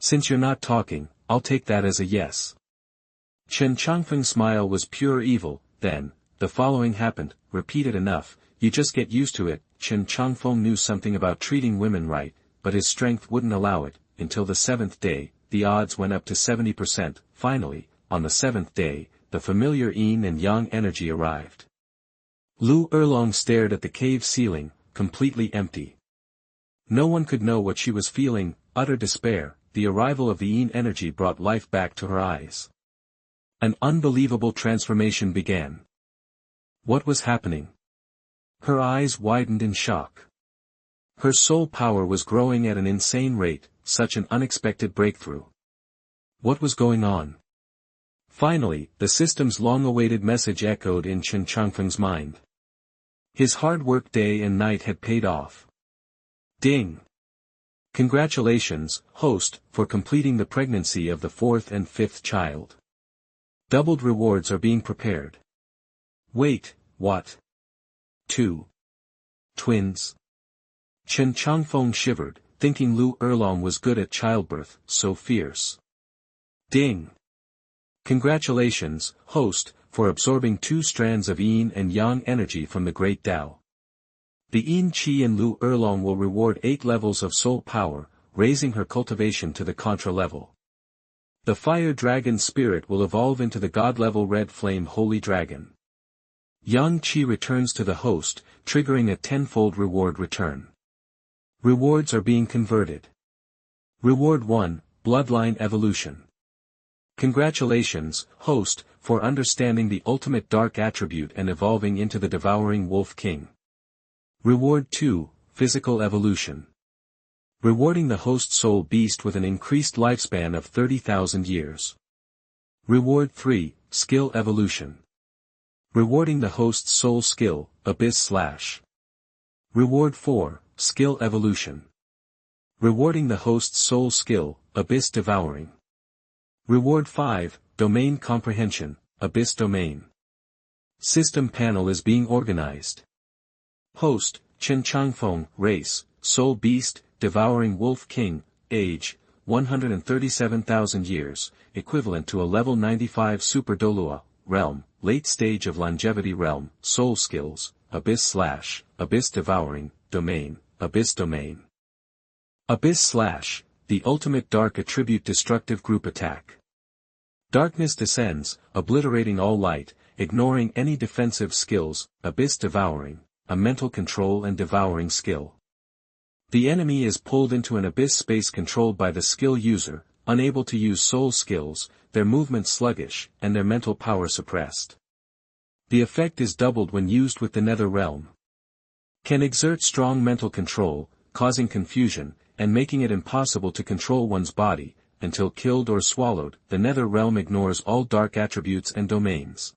A: Since you're not talking, I'll take that as a yes. Chen Changfeng's smile was pure evil. Then, the following happened. Repeat it enough, you just get used to it. Chen Changfeng knew something about treating women right, but his strength wouldn't allow it. Until the 7th day, the odds went up to 70%. Finally, on the 7th day, the familiar yin and yang energy arrived. Liu Erlong stared at the cave ceiling, completely empty. No one could know what she was feeling, utter despair. The arrival of the yin energy brought life back to her eyes. An unbelievable transformation began. What was happening? Her eyes widened in shock. Her soul power was growing at an insane rate, such an unexpected breakthrough. What was going on? Finally, the system's long-awaited message echoed in Chen Changfeng's mind. His hard work day and night had paid off. Ding! Congratulations, host, for completing the pregnancy of the 4th and 5th child. Doubled rewards are being prepared. Wait, what? 2 twins? Chen Changfeng shivered, thinking Liu Erlong was good at childbirth, so fierce. Ding! Congratulations, host, for absorbing 2 strands of yin and yang energy from the Great Tao. The Yin Qi in Liu Erlong will reward 8 levels of soul power, raising her cultivation to the Contra level. The Fire Dragon spirit will evolve into the God-level Red Flame Holy Dragon. Yang Qi returns to the host, triggering a tenfold reward return. Rewards are being converted. Reward 1, Bloodline Evolution. Congratulations, host, for understanding the ultimate dark attribute and evolving into the devouring Wolf King. Reward 2, Physical Evolution. Rewarding the host soul beast with an increased lifespan of 30,000 years. Reward 3, Skill Evolution. Rewarding the host's soul skill, Abyss Slash. Reward 4, Skill Evolution. Rewarding the host's soul skill, Abyss Devouring. Reward 5, Domain Comprehension, Abyss Domain. System panel is being organized. Host, Chen Changfeng, race, Soul Beast, Devouring Wolf King, age, 137,000 years, equivalent to a level 95 Super Douluo, realm, late stage of longevity realm, soul skills, Abyss Slash, Abyss Devouring, domain, Abyss Domain. Abyss Slash, the ultimate dark attribute destructive group attack. Darkness descends, obliterating all light, ignoring any defensive skills, Abyss Devouring, a mental control and devouring skill. The enemy is pulled into an abyss space controlled by the skill user, unable to use soul skills, their movement sluggish, and their mental power suppressed. The effect is doubled when used with the nether realm. Can exert strong mental control, causing confusion, and making it impossible to control one's body. Until killed or swallowed, the nether realm ignores all dark attributes and domains.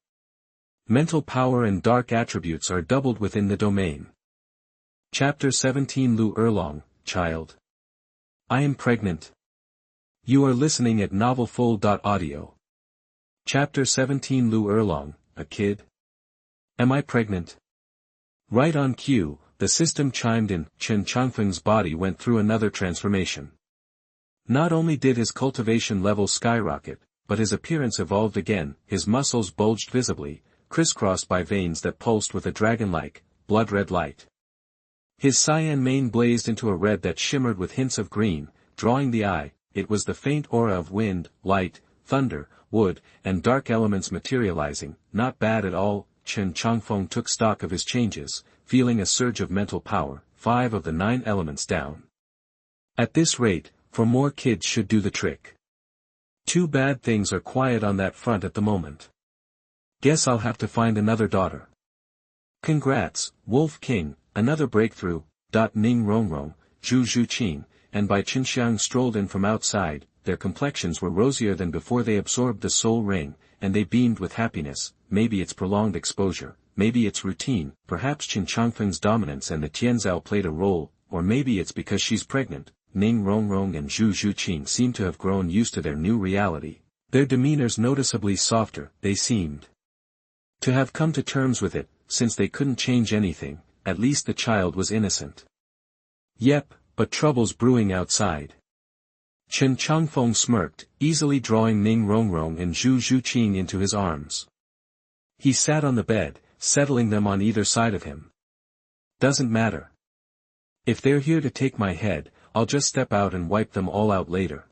A: Mental power and dark attributes are doubled within the domain. Chapter 17 Liu Erlong, Child. I am pregnant. You are listening at novelfull.audio. Chapter 17 Liu Erlong, a kid? Am I pregnant? Right on cue, the system chimed in. Chen Changfeng's body went through another transformation. Not only did his cultivation level skyrocket, but his appearance evolved again. His muscles bulged visibly, crisscrossed by veins that pulsed with a dragon-like, blood-red light. His cyan mane blazed into a red that shimmered with hints of green, drawing the eye. It was the faint aura of wind, light, thunder, wood, and dark elements materializing. Not bad at all. Chen Changfeng took stock of his changes, feeling a surge of mental power, 5 of the 9 elements down. At this rate, 4 more kids should do the trick. Too bad things are quiet on that front at the moment. Guess I'll have to find another daughter. Congrats, Wolf King, another breakthrough. Ning Rongrong, Zhu Zhuqing, and Bai Qinxiang strolled in from outside. Their complexions were rosier than before they absorbed the soul ring, and they beamed with happiness. Maybe it's prolonged exposure, maybe it's routine, perhaps Chen Changfeng's dominance and the Tianzhao played a role, or maybe it's because she's pregnant. Ning Rongrong and Zhu Zhuqing seemed to have grown used to their new reality. Their demeanors noticeably softer. They seemed to have come to terms with it, since they couldn't change anything. At least the child was innocent. Yep, but trouble's brewing outside. Chen Changfeng smirked, easily drawing Ning Rongrong and Zhu Zhuqing into his arms. He sat on the bed, settling them on either side of him. Doesn't matter. If they're here to take my head, I'll just step out and wipe them all out later.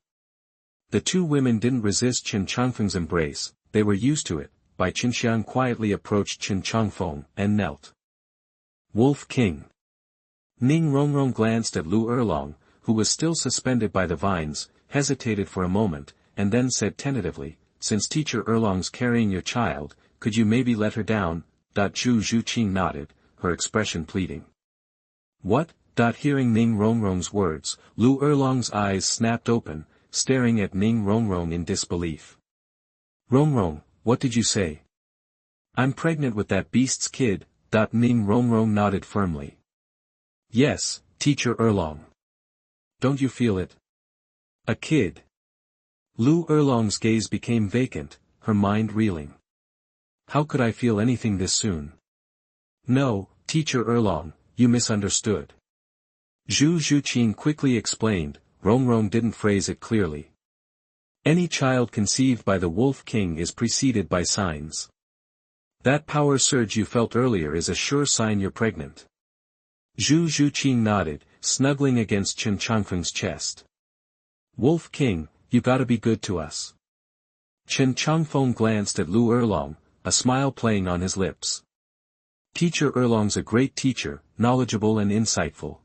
A: The 2 women didn't resist Chen Changfeng's embrace, they were used to it. Bai Qinxiang quietly approached Chen Changfeng and knelt. Wolf King. Ning Rongrong glanced at Liu Erlong, who was still suspended by the vines, hesitated for a moment, and then said tentatively, since Teacher Erlong's carrying your child, could you maybe let her down? Zhu Zhuqing nodded, her expression pleading. What? Hearing Ning Rongrong's words, Liu Erlong's eyes snapped open, staring at Ning Rongrong in disbelief. Rongrong, what did you say? I'm pregnant with that beast's kid. Ning Rongrong nodded firmly. Yes, Teacher Erlong. Don't you feel it? A kid. Liu Erlong's gaze became vacant, her mind reeling. How could I feel anything this soon? No, Teacher Erlong, you misunderstood. Zhu Zhuqing quickly explained. Rongrong didn't phrase it clearly. Any child conceived by the Wolf King is preceded by signs. That power surge you felt earlier is a sure sign you're pregnant. Zhu Zhuqing nodded, snuggling against Chen Changfeng's chest. Wolf King, you gotta be good to us. Chen Changfeng glanced at Liu Erlong, a smile playing on his lips. Teacher Erlong's a great teacher, knowledgeable and insightful.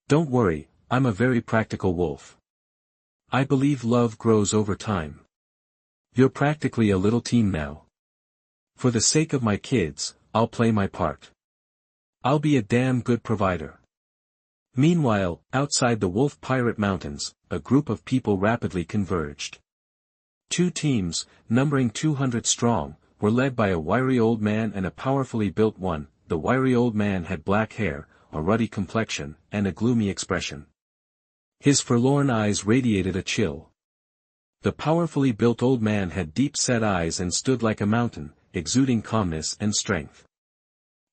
A: Don't worry, I'm a very practical wolf. I believe love grows over time. You're practically a little team now. For the sake of my kids, I'll play my part. I'll be a damn good provider. Meanwhile, outside the Wolf Pirate Mountains, a group of people rapidly converged. 2 teams, numbering 200 strong, were led by a wiry old man and a powerfully built one. The wiry old man had black hair, a ruddy complexion, and a gloomy expression. His forlorn eyes radiated a chill. The powerfully built old man had deep-set eyes and stood like a mountain, exuding calmness and strength.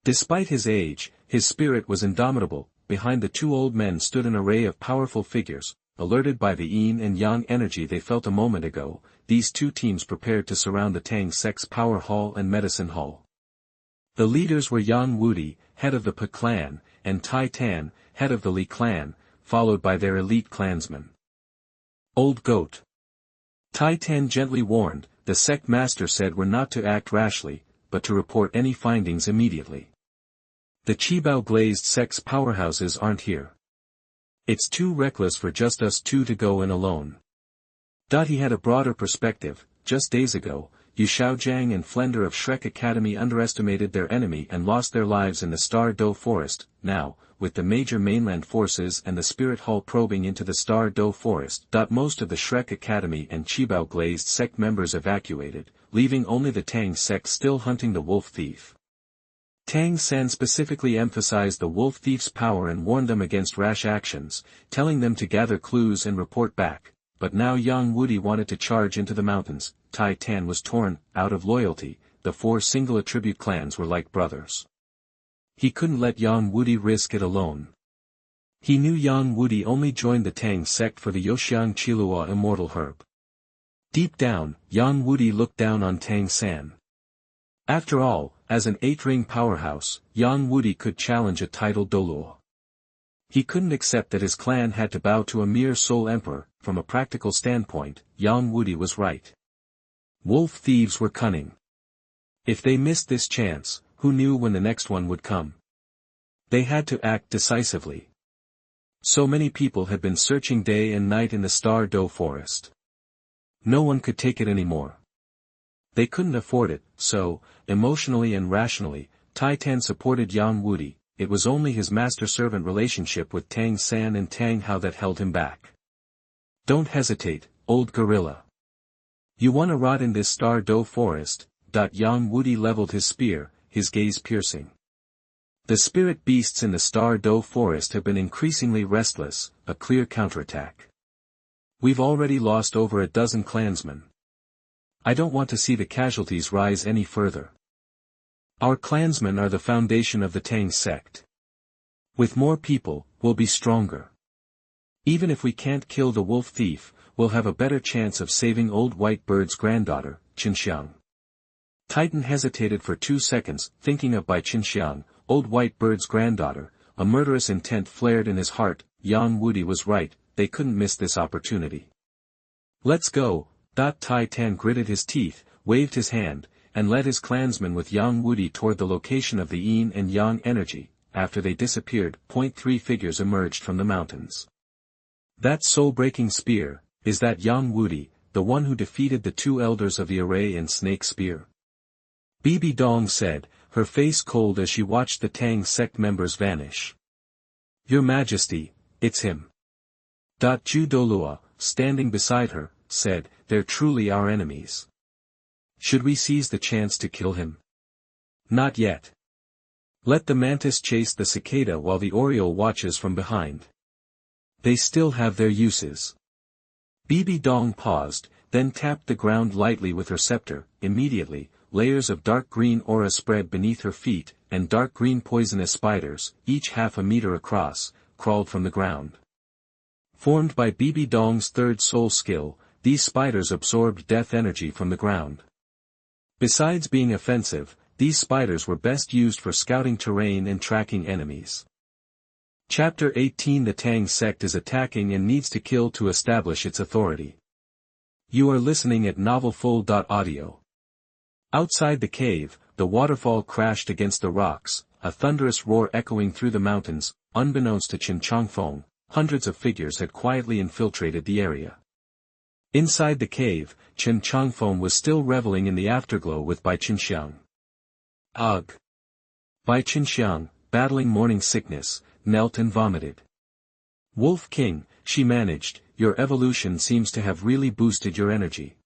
A: Despite his age, his spirit was indomitable. Behind the 2 old men stood an array of powerful figures, alerted by the yin and yang energy they felt a moment ago. These 2 teams prepared to surround the Tang Sect's power hall and medicine hall. The leaders were Yang Wudi, head of the Pa clan, and Tai Tan, head of the Li clan, followed by their elite clansmen. Old Goat. Tai Tan gently warned. The sect master said we're not to act rashly, but to report any findings immediately. The Qibao glazed sect's powerhouses aren't here. It's too reckless for just us 2 to go in alone. He had a broader perspective. Just days ago, Yu Xiaogang and Flender of Shrek Academy underestimated their enemy and lost their lives in the Star Do Forest. Now, with the major mainland forces and the Spirit Hall probing into the Star Do Forest, most of the Shrek Academy and Qibao glazed sect members evacuated, leaving only the Tang Sect still hunting the Wolf Thief. Tang San specifically emphasized the Wolf Thief's power and warned them against rash actions, telling them to gather clues and report back. But now Yang Wudi wanted to charge into the mountains. Tai Tan was torn. Out of loyalty, the 4 single attribute clans were like brothers. He couldn't let Yang Wudi risk it alone. He knew Yang Wudi only joined the Tang Sect for the Yoxiang Qilua immortal herb. Deep down, Yang Wudi looked down on Tang San. After all, as an 8-ring powerhouse, Yang Wudi could challenge a titled Douluo He couldn't accept that his clan had to bow to a mere sole emperor. From a practical standpoint, young Wudi was right. Wolf thieves were cunning. If they missed this chance, who knew when the next one would come? They had to act decisively. So many people had been searching day and night in the Star Doe forest. No one could take it anymore. They couldn't afford it, so, emotionally and rationally, Tai Tan supported Yang Wudi. It was only his master-servant relationship with Tang San and Tang Hao that held him back. Don't hesitate, old gorilla. You wanna rot in this Star Doe forest? Yang Wudi leveled his spear, his gaze piercing. The spirit beasts in the Star Doe forest have been increasingly restless, a clear counterattack. We've already lost over a dozen clansmen. I don't want to see the casualties rise any further. Our clansmen are the foundation of the Tang Sect. With more people, we'll be stronger. Even if we can't kill the wolf thief, we'll have a better chance of saving Old White Bird's granddaughter, Qinxiang. Titan hesitated for 2 seconds, thinking of Bai Qinxiang, Old White Bird's granddaughter. A murderous intent flared in his heart. Yang Wudi was right, they couldn't miss this opportunity. Let's go. Tai Tan gritted his teeth, waved his hand, and led his clansmen with Yang Wudi toward the location of the yin and yang energy. After they disappeared, 3 figures emerged from the mountains. That soul-breaking spear, is that Yang Wudi, the one who defeated the 2 elders of the array and snake spear? Bibi Dong said, her face cold as she watched the Tang Sect members vanish. Your Majesty, it's him. Ju Douluo, standing beside her, said, they're truly our enemies. Should we seize the chance to kill him? Not yet. Let the mantis chase the cicada while the oriole watches from behind. They still have their uses. Bibi Dong paused, then tapped the ground lightly with her scepter. Immediately, layers of dark green aura spread beneath her feet, and dark green poisonous spiders, each half a meter across, crawled from the ground. Formed by Bibi Dong's third soul skill, these spiders absorbed death energy from the ground. Besides being offensive, these spiders were best used for scouting terrain and tracking enemies. Chapter 18 The Tang Sect is attacking and needs to kill to establish its authority. You are listening at novelfull.audio. Outside the cave, the waterfall crashed against the rocks, a thunderous roar echoing through the mountains. Unbeknownst to Chen Changfeng, hundreds of figures had quietly infiltrated the area. Inside the cave, Chen Changfeng was still reveling in the afterglow with Bai Qinxiang. Ugh! Bai Qinxiang, battling morning sickness, knelt and vomited. Wolf King, she managed, your evolution seems to have really boosted your energy.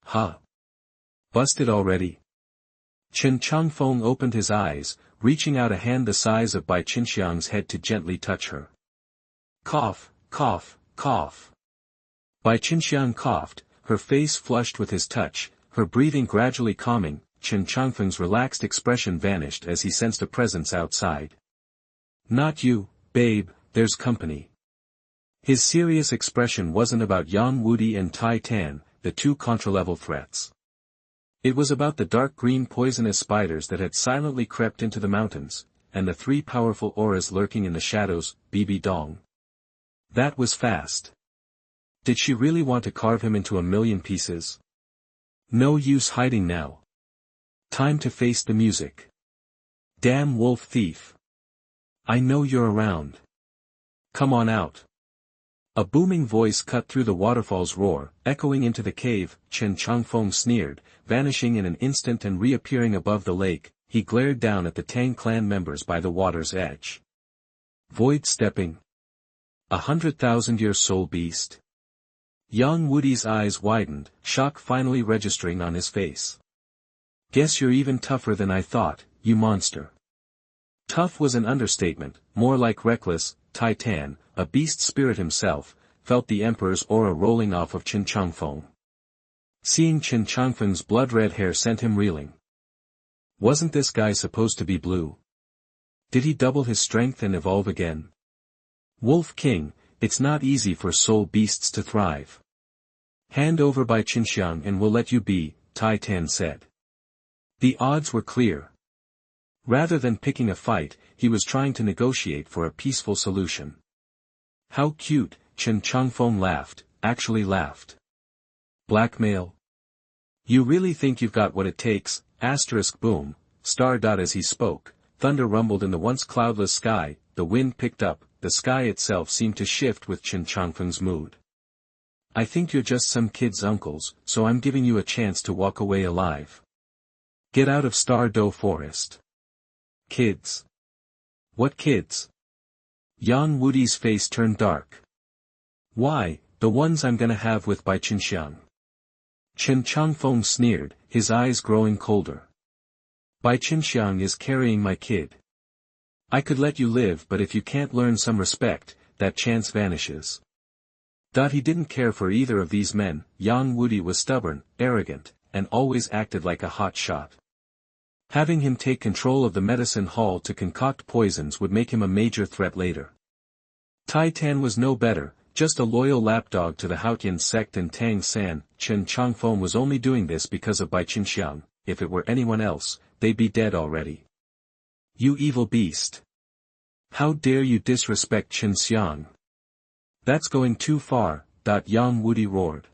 A: Huh? Busted already? Chen Changfeng opened his eyes, reaching out a hand the size of Bai Qinxiang's head to gently touch her. Cough, cough, cough. Bai Qinxiang coughed, her face flushed with his touch, her breathing gradually calming. Chen Changfeng's relaxed expression vanished as he sensed a presence outside. Not you, babe, there's company. His serious expression wasn't about Yang Wudi and Tai Tan, the 2 contra-level threats. It was about the dark green poisonous spiders that had silently crept into the mountains, and the 3 powerful auras lurking in the shadows. Bibi Dong. That was fast. Did she really want to carve him into 1,000,000 pieces? No use hiding now. Time to face the music. Damn wolf thief. I know you're around. Come on out. A booming voice cut through the waterfall's roar, echoing into the cave. Chen Changfeng sneered, vanishing in an instant and reappearing above the lake. He glared down at the Tang clan members by the water's edge. Void stepping. 100,000-year soul beast. Yang Wudi's eyes widened, shock finally registering on his face. Guess you're even tougher than I thought, you monster. Tough was an understatement, more like reckless. Tai Tan, a beast spirit himself, felt the emperor's aura rolling off of Chen Changfeng. Seeing Chen Changfeng's blood-red hair sent him reeling. Wasn't this guy supposed to be blue? Did he double his strength and evolve again? Wolf King, it's not easy for soul beasts to thrive. Hand over Bai Qinxiang and we'll let you be, Tai Tan said. The odds were clear. Rather than picking a fight, he was trying to negotiate for a peaceful solution. How cute, Chen Changfeng laughed, actually laughed. Blackmail? You really think you've got what it takes? Boom, star. As he spoke, thunder rumbled in the once cloudless sky, the wind picked up, the sky itself seemed to shift with Chen Changfeng's mood. I think you're just some kid's uncles, so I'm giving you a chance to walk away alive. Get out of Star Do Forest. Kids. What kids? Yang Wudi's face turned dark. Why, the ones I'm gonna have with Bai Qinxiang. Chen Changfeng sneered, his eyes growing colder. Bai Qinxiang is carrying my kid. I could let you live, but if you can't learn some respect, that chance vanishes. He didn't care for either of these men. Yang Wudi was stubborn, arrogant, and always acted like a hot shot. Having him take control of the medicine hall to concoct poisons would make him a major threat later. Tai Tan was no better, just a loyal lapdog to the Haotian sect and Tang San. Chen Changfeng was only doing this because of Bai Qinxiang. If it were anyone else, they'd be dead already. You evil beast. How dare you disrespect Chen Xiang? That's going too far, Yang Wudi roared.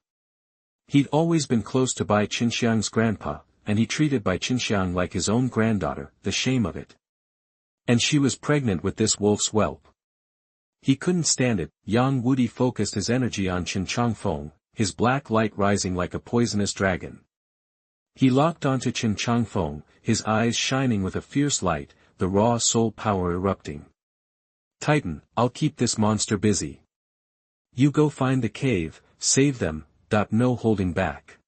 A: He'd always been close to Bai Qinxiang's grandpa, and he treated Bai Qinxiang like his own granddaughter, the shame of it. And she was pregnant with this wolf's whelp. He couldn't stand it. Yang Wudi focused his energy on Chen Changfeng, his black light rising like a poisonous dragon. He locked onto Chen Changfeng, his eyes shining with a fierce light, the raw soul power erupting. Titan, I'll keep this monster busy. You go find the cave, save them. No holding back.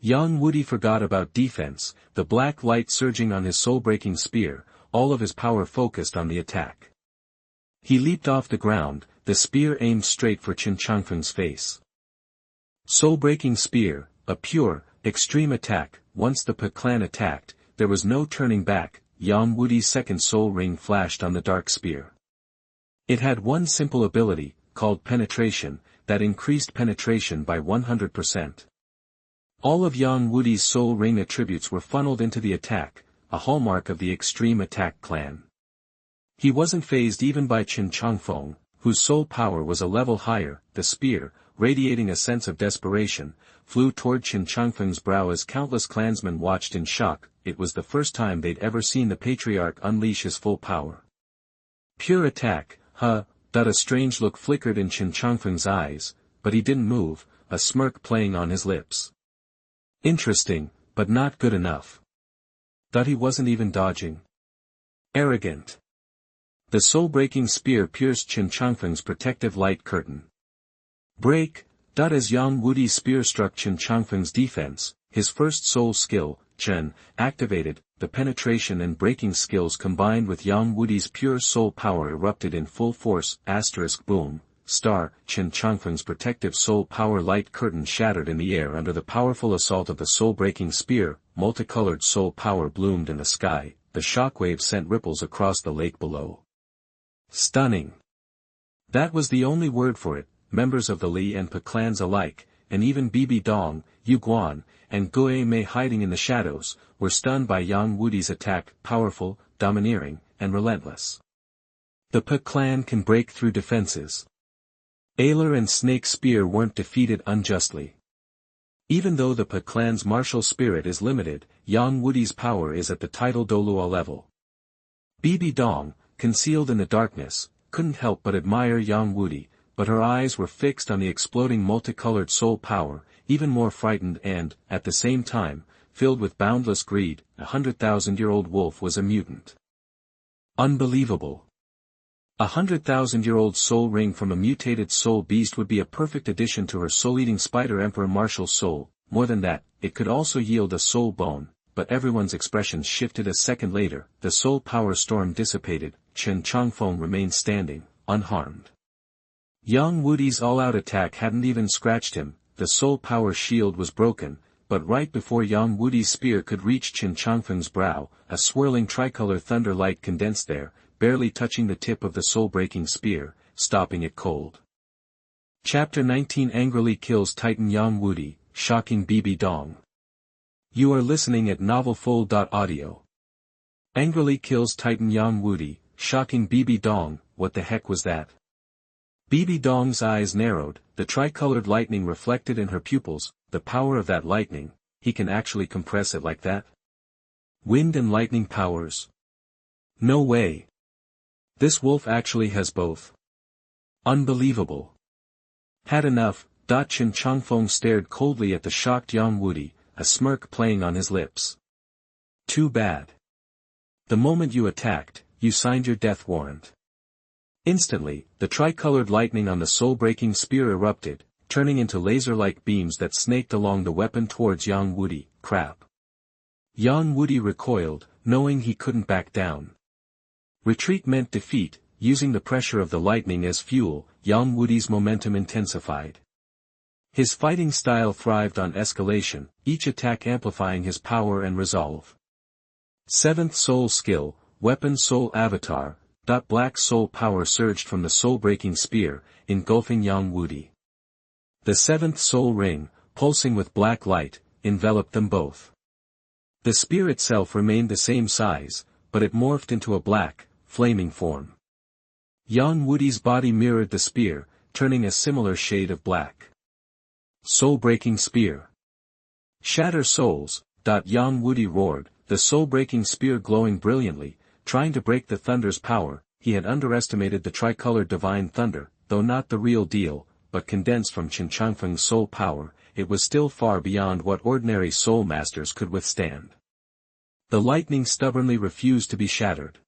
A: Yang Wudi forgot about defense, the black light surging on his soul-breaking spear, all of his power focused on the attack. He leaped off the ground, the spear aimed straight for Chen Changfeng's face. Soul-breaking spear, a pure, extreme attack. Once the Pe clan attacked, there was no turning back. Yang Wudi's second soul ring flashed on the dark spear. It had one simple ability, called penetration, that increased penetration by 100%. All of Yang Wudi's soul ring attributes were funneled into the attack, a hallmark of the extreme attack clan. He wasn't fazed even by Chen Changfeng, whose soul power was a level higher. The spear, radiating a sense of desperation, flew toward Chen Changfeng's brow as countless clansmen watched in shock. It was the first time they'd ever seen the patriarch unleash his full power. Pure attack, huh? A strange look flickered in Chen Changfeng's eyes, but he didn't move, a smirk playing on his lips. Interesting, but not good enough. He wasn't even dodging. Arrogant. The soul-breaking spear pierced Chen Changfeng's protective light curtain. Break. As Yang Wudi's spear struck Chen Changfeng's defense, his first soul skill, Chen, activated. The penetration and breaking skills combined with Yang Wudi's pure soul power erupted in full force. Boom, star. Chen Changfeng's protective soul power light curtain shattered in the air under the powerful assault of the soul-breaking spear. Multicolored soul power bloomed in the sky. The shockwave sent ripples across the lake below. Stunning. That was the only word for it. Members of the Li and Pe clans alike, and even Bibi Dong, Yu Guan, and Guo Mei hiding in the shadows, were stunned by Yang Wudi's attack, powerful, domineering, and relentless. The Pe clan can break through defenses. Ailer and Snake Spear weren't defeated unjustly. Even though the Pe clan's martial spirit is limited, Yang Wudi's power is at the title Douluo level. Bibi Dong, concealed in the darkness, couldn't help but admire Yang Wudi, but her eyes were fixed on the exploding multicolored soul power, even more frightened and, at the same time, filled with boundless greed. 100,000-year-old wolf was a mutant. Unbelievable. 100,000-year-old soul ring from a mutated soul beast would be a perfect addition to her soul-eating spider emperor martial soul. More than that, it could also yield a soul bone, but everyone's expressions shifted a second later. The soul power storm dissipated. Chen Changfeng remained standing, unharmed. Yang Wudi's all-out attack hadn't even scratched him. The soul power shield was broken, but right before Yang Wudi's spear could reach Chen Changfeng's brow, a swirling tricolor thunder light condensed there, barely touching the tip of the soul-breaking spear, stopping it cold. Chapter 19 Angrily kills Titan Yang Wudi, shocking Bibi Dong. You are listening at novelfold.audio. Angrily kills Titan Yang Wudi, shocking Bibi Dong. What the heck was that? Bibi Dong's eyes narrowed, the tricolored lightning reflected in her pupils. The power of that lightning, he can actually compress it like that? Wind and lightning powers? No way. This wolf actually has both. Unbelievable. Had enough. Chen Changfeng stared coldly at the shocked Yang Wudi, a smirk playing on his lips. Too bad. The moment you attacked, you signed your death warrant. Instantly, the tricolored lightning on the soul-breaking spear erupted, turning into laser-like beams that snaked along the weapon towards Yang Wudi. Crap. Yang Wudi recoiled, knowing he couldn't back down. Retreat meant defeat. Using the pressure of the lightning as fuel, Yang Wudi's momentum intensified. His fighting style thrived on escalation, each attack amplifying his power and resolve. 7th Soul Skill, Weapon Soul Avatar. Black soul power surged from the soul-breaking spear, engulfing Yang Wudi. The 7th soul ring, pulsing with black light, enveloped them both. The spear itself remained the same size, but it morphed into a black, flaming form. Yang Wudi's body mirrored the spear, turning a similar shade of black. Soul-breaking spear. Shatter souls. Yang Wudi roared, the soul-breaking spear glowing brilliantly, trying to break the thunder's power. He had underestimated the tricolored divine thunder, though not the real deal, but condensed from Chen Changfeng's soul power, it was still far beyond what ordinary soul masters could withstand. The lightning stubbornly refused to be shattered.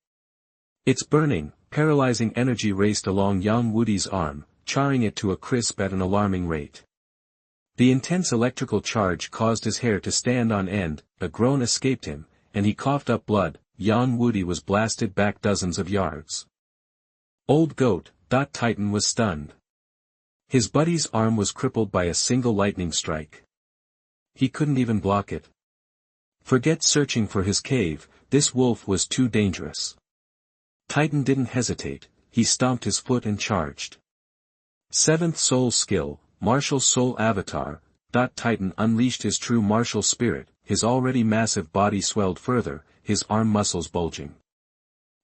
A: Its burning, paralyzing energy raced along Yang Wudi's arm, charring it to a crisp at an alarming rate. The intense electrical charge caused his hair to stand on end, a groan escaped him, and he coughed up blood. Yang Wudi was blasted back dozens of yards. Old Goat. Titan was stunned. His buddy's arm was crippled by a single lightning strike. He couldn't even block it. Forget searching for his cave, this wolf was too dangerous. Titan didn't hesitate, he stomped his foot and charged. 7th Soul Skill, Martial Soul Avatar. Titan unleashed his true martial spirit, his already massive body swelled further, his arm muscles bulging.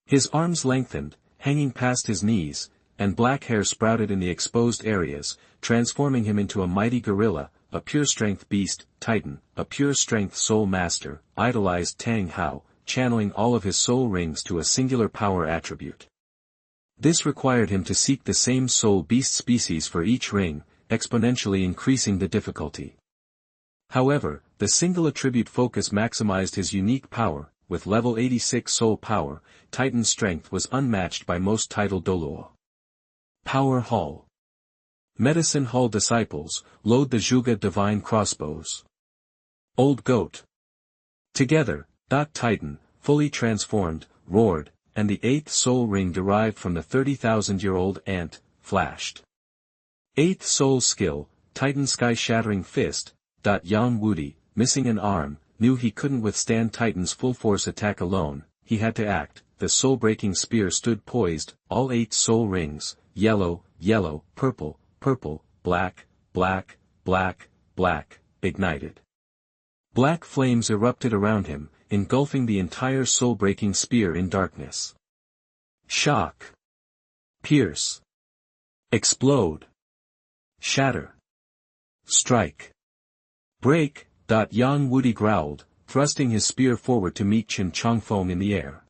A: His arms lengthened, hanging past his knees, and black hair sprouted in the exposed areas, transforming him into a mighty gorilla, a pure-strength beast. Titan, a pure-strength soul master, idolized Tang Hao, channeling all of his soul rings to a singular power attribute. This required him to seek the same soul beast species for each ring, exponentially increasing the difficulty. However, the single attribute focus maximized his unique power. With level 86 soul power, Titan's strength was unmatched by most titled Douluo. Power Hall. Medicine Hall disciples, load the Zhuge divine crossbows. Old Goat. Together, Titan, fully transformed, roared, and the 8th soul ring derived from the 30,000-year-old ant, flashed. 8th soul skill, Titan sky-shattering fist. Yang Wudi, missing an arm, knew he couldn't withstand Titan's full-force attack alone, he had to act. The soul-breaking spear stood poised, all 8 soul rings, yellow, yellow, purple, purple, black, black, black, black, ignited. Black flames erupted around him, engulfing the entire soul-breaking spear in darkness. Shock. Pierce. Explode. Shatter. Strike. Break. Yang Wudi growled, thrusting his spear forward to meet Chen Changfeng in the air.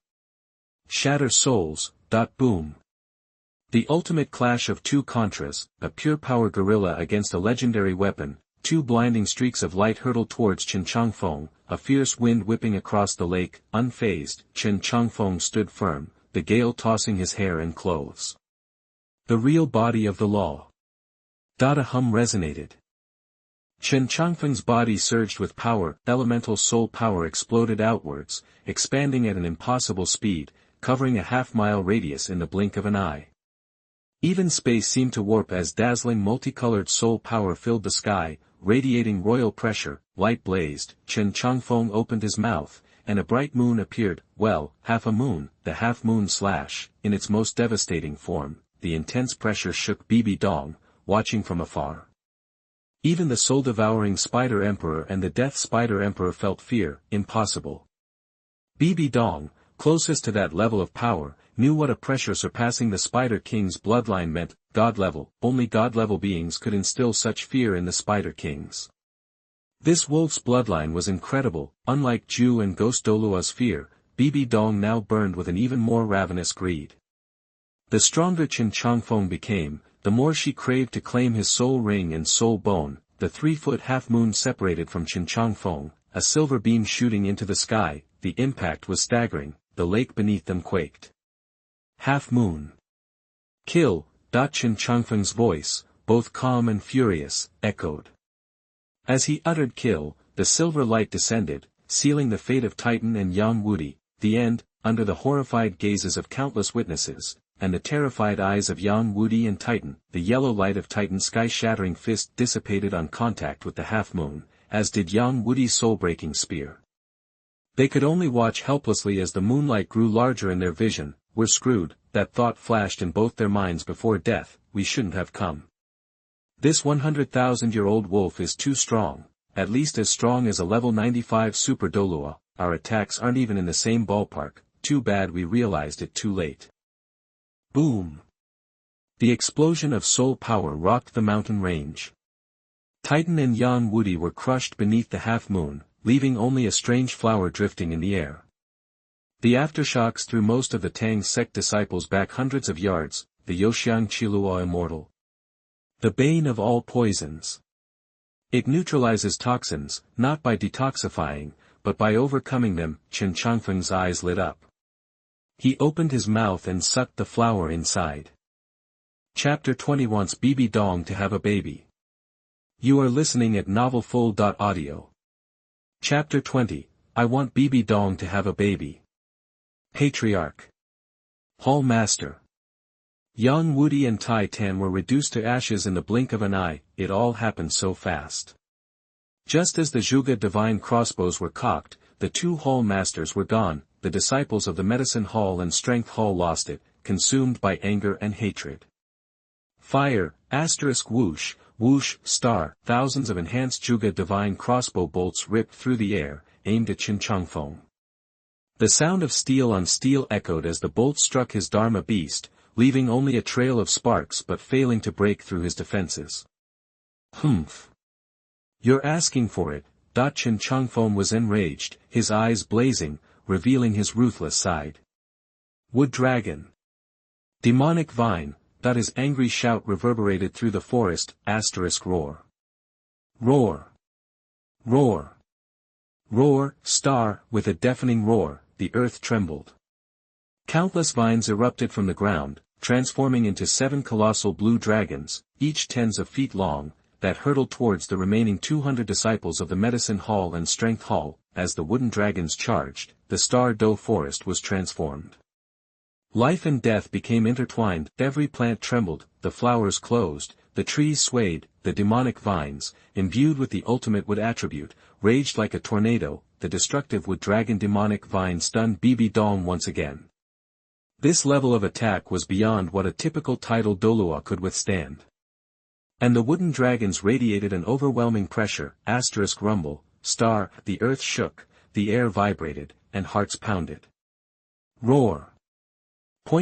A: Shatter souls. Boom. The ultimate clash of two contras, a pure power gorilla against a legendary weapon. Two blinding streaks of light hurtled towards Chen Changfeng, a fierce wind whipping across the lake. Unfazed, Chen Changfeng stood firm, the gale tossing his hair and clothes. The real body of the law. A hum resonated. Chen Changfeng's body surged with power, elemental soul power exploded outwards, expanding at an impossible speed, covering a half-mile radius in the blink of an eye. Even space seemed to warp as dazzling multicolored soul power filled the sky, radiating royal pressure. Light blazed. Chen Changfeng opened his mouth, and a bright moon appeared. Well, half a moon, the half-moon slash, in its most devastating form. The intense pressure shook Bibi Dong, watching from afar. Even the soul-devouring Spider Emperor and the Death Spider Emperor felt fear. Impossible. Bibi Dong, closest to that level of power, knew what a pressure surpassing the Spider King's bloodline meant. God level, only God level beings could instill such fear in the Spider Kings. This wolf's bloodline was incredible. Unlike Ju and Ghost Douluo's fear, Bibi Dong now burned with an even more ravenous greed. The stronger Chen Changfeng became, the more she craved to claim his soul ring and soul bone. The 3-foot half-moon separated from Chen Changfeng, a silver beam shooting into the sky. The impact was staggering, the lake beneath them quaked. Half-moon. Kill, Chen Changfeng's voice, both calm and furious, echoed. As he uttered kill, the silver light descended, sealing the fate of Titan and young Wudi. The end, under the horrified gazes of countless witnesses, and the terrified eyes of young Wudi and Titan, the yellow light of Titan's sky-shattering fist dissipated on contact with the half-moon, as did young Wudi's soul-breaking spear. They could only watch helplessly as the moonlight grew larger in their vision. We're screwed, that thought flashed in both their minds before death. We shouldn't have come. This 100,000-year-old wolf is too strong, at least as strong as a level 95 Super Douluo. Our attacks aren't even in the same ballpark. Too bad we realized it too late. Boom! The explosion of soul power rocked the mountain range. Titan and young Wudi were crushed beneath the half-moon, leaving only a strange flower drifting in the air. The aftershocks threw most of the Tang Sect disciples back hundreds of yards. The Yoxiang Douluo Immortal. The bane of all poisons. It neutralizes toxins, not by detoxifying, but by overcoming them. Chen Changfeng's eyes lit up. He opened his mouth and sucked the flower inside. Chapter 20 Wants Bibi Dong to have a baby. You are listening at novelfull.audio. Chapter 20, I want Bibi Dong to have a baby. Patriarch. Hall Master. Young Wudi and Tai Tan were reduced to ashes in the blink of an eye. It all happened so fast. Just as the Zhuge divine crossbows were cocked, the 2 Hall Masters were gone. The disciples of the Medicine Hall and Strength Hall lost it, consumed by anger and hatred. Fire, whoosh, whoosh, star, thousands of enhanced Zhuge divine crossbow bolts ripped through the air, aimed at Chen Changfeng. The sound of steel on steel echoed as the bolts struck his Dharma beast, leaving only a trail of sparks but failing to break through his defenses. Humph! You're asking for it. Chen Changfeng was enraged, his eyes blazing, revealing his ruthless side. Wood Dragon. Demonic Vine. His angry shout reverberated through the forest. Roar. Roar. Roar. Roar, star. With a deafening roar, the earth trembled. Countless vines erupted from the ground, transforming into 7 colossal blue dragons, each tens of feet long, that hurtled towards the remaining 200 disciples of the Medicine Hall and Strength Hall. As the wooden dragons charged, the Star Doe forest was transformed. Life and death became intertwined. Every plant trembled, the flowers closed, the trees swayed. The demonic vines, imbued with the ultimate wood attribute, raged like a tornado. The destructive wood dragon demonic vine stunned Bibi Dong once again. This level of attack was beyond what a typical tidal Douluo could withstand. And the wooden dragons radiated an overwhelming pressure. Rumble, star. The earth shook, the air vibrated, and hearts pounded. Roar.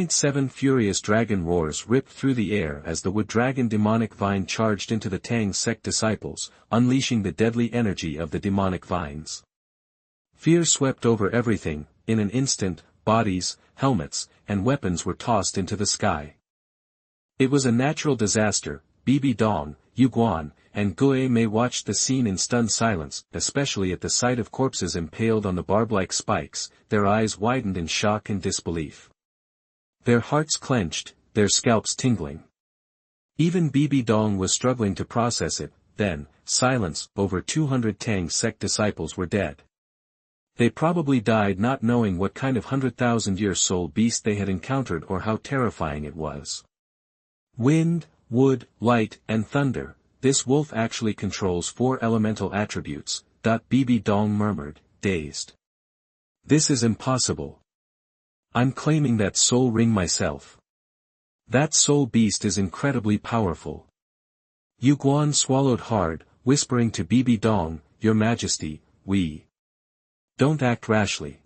A: 7 furious dragon roars ripped through the air as the wood dragon demonic vine charged into the Tang Sect disciples, unleashing the deadly energy of the demonic vines. Fear swept over everything. In an instant, bodies, helmets, and weapons were tossed into the sky. It was a natural disaster. Bibi Dong, Yu Guan, and Guo Mei watched the scene in stunned silence, especially at the sight of corpses impaled on the barb-like spikes. Their eyes widened in shock and disbelief. Their hearts clenched, their scalps tingling. Even Bibi Dong was struggling to process it. Then, silence. Over 200 Tang Sect disciples were dead. They probably died not knowing what kind of 100,000-year soul beast they had encountered or how terrifying it was. Wind, wood, light, and thunder. This wolf actually controls 4 elemental attributes. Bibi Dong murmured, dazed. This is impossible. I'm claiming that soul ring myself. That soul beast is incredibly powerful. Yu Guan swallowed hard, whispering to Bibi Dong, Your Majesty, we don't act rashly.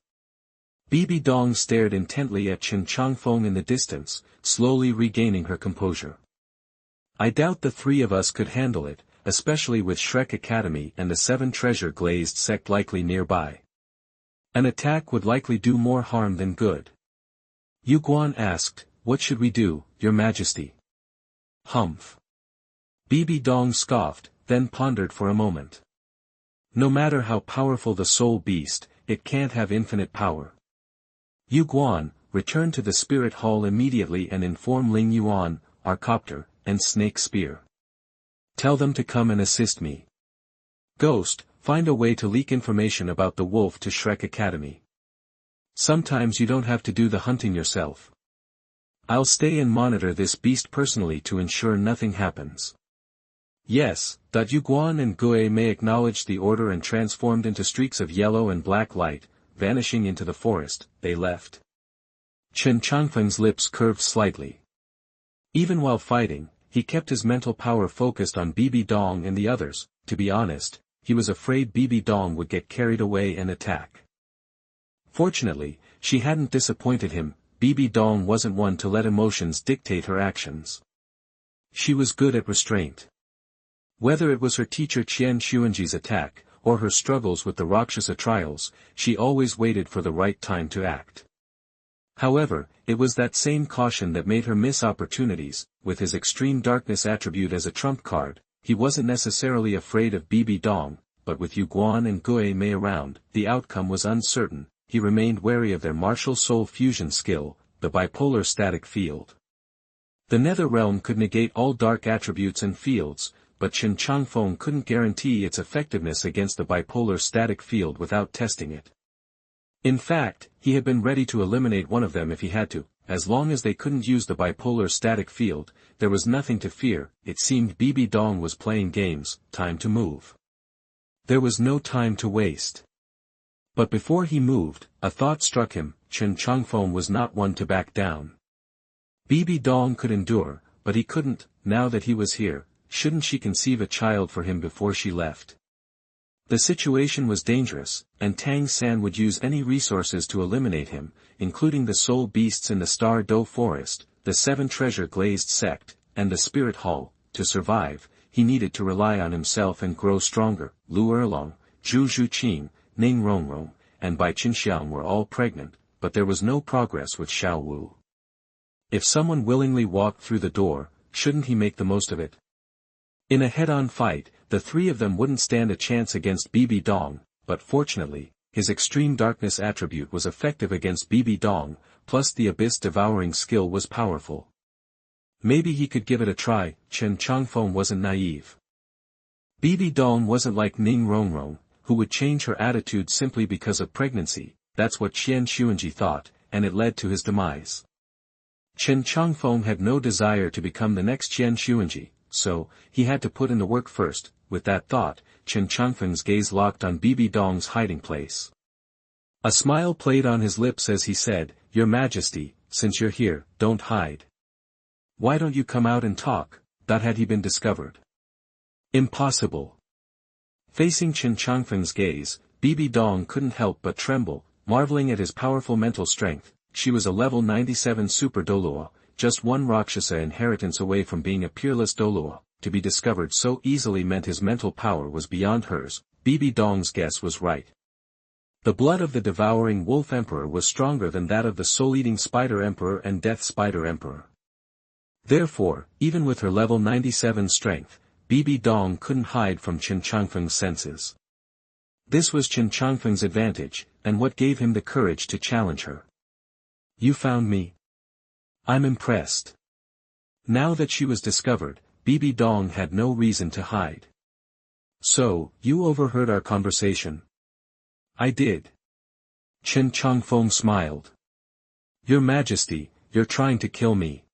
A: Bibi Dong stared intently at Chen Changfeng in the distance, slowly regaining her composure. I doubt the three of us could handle it, especially with Shrek Academy and the 7 treasure glazed sect likely nearby. An attack would likely do more harm than good. Yu Guan asked, what should we do, Your Majesty? Humph. Bibi Dong scoffed, then pondered for a moment. No matter how powerful the soul beast, it can't have infinite power. Yu Guan, return to the spirit hall immediately and inform Ling Yuan, our copter, and Snake Spear. Tell them to come and assist me. Ghost, find a way to leak information about the wolf to Shrek Academy. Sometimes you don't have to do the hunting yourself. I'll stay and monitor this beast personally to ensure nothing happens. Yes, Yu Guan and Gue Mei acknowledged the order and transformed into streaks of yellow and black light, vanishing into the forest. They left. Chen Changfeng's lips curved slightly. Even while fighting, he kept his mental power focused on Bibi Dong and the others. To be honest, he was afraid Bibi Dong would get carried away and attack. Fortunately, she hadn't disappointed him. Bibi Dong wasn't one to let emotions dictate her actions. She was good at restraint. Whether it was her teacher Qian Xuanji's attack, or her struggles with the Rakshasa trials, she always waited for the right time to act. However, it was that same caution that made her miss opportunities. With his extreme darkness attribute as a trump card, he wasn't necessarily afraid of Bibi Dong, but with Yu Guan and Gue Mei around, the outcome was uncertain. He remained wary of their martial soul fusion skill, the bipolar static field. The Nether Realm could negate all dark attributes and fields, but Chen Changfeng couldn't guarantee its effectiveness against the bipolar static field without testing it. In fact, he had been ready to eliminate one of them if he had to. As long as they couldn't use the bipolar static field, there was nothing to fear. It seemed Bibi Dong was playing games. Time to move. There was no time to waste. But before he moved, a thought struck him. Chen Changfeng was not one to back down. Bibi Dong could endure, but he couldn't. Now that he was here, shouldn't she conceive a child for him before she left? The situation was dangerous, and Tang San would use any resources to eliminate him, including the soul beasts in the Star Do Forest, the 7 treasure glazed sect, and the Spirit Hall. To survive, he needed to rely on himself and grow stronger. Liu Erlong, Zhu Zhuqing, Ning Rongrong, and Bai Qinxiang were all pregnant, but there was no progress with Xiao Wu. If someone willingly walked through the door, shouldn't he make the most of it? In a head-on fight, the three of them wouldn't stand a chance against Bibi Dong, but fortunately, his extreme darkness attribute was effective against Bibi Dong, plus the abyss devouring skill was powerful. Maybe he could give it a try. Chen Changfeng wasn't naive. Bibi Dong wasn't like Ning Rongrong, who would change her attitude simply because of pregnancy. That's what Qian Xuanji thought, and it led to his demise. Chen Changfeng had no desire to become the next Qian Xuanji, so he had to put in the work first. With that thought, Chen Changfeng's gaze locked on Bibi Dong's hiding place. A smile played on his lips as he said, Your Majesty, since you're here, don't hide. Why don't you come out and talk? Had he been discovered? Impossible. Facing Chen Changfeng's gaze, Bibi Dong couldn't help but tremble, marveling at his powerful mental strength. She was a level 97 super Douluo, just one Rakshasa inheritance away from being a peerless Douluo. To be discovered so easily meant his mental power was beyond hers. Bibi Dong's guess was right. The blood of the devouring wolf emperor was stronger than that of the soul-eating spider emperor and death spider emperor. Therefore, even with her level 97 strength, Bibi Dong couldn't hide from Chen Changfeng's senses. This was Chen Changfeng's advantage, and what gave him the courage to challenge her. You found me? I'm impressed. Now that she was discovered, Bibi Dong had no reason to hide. So, you overheard our conversation? I did. Chen Changfeng smiled. Your Majesty, you're trying to kill me.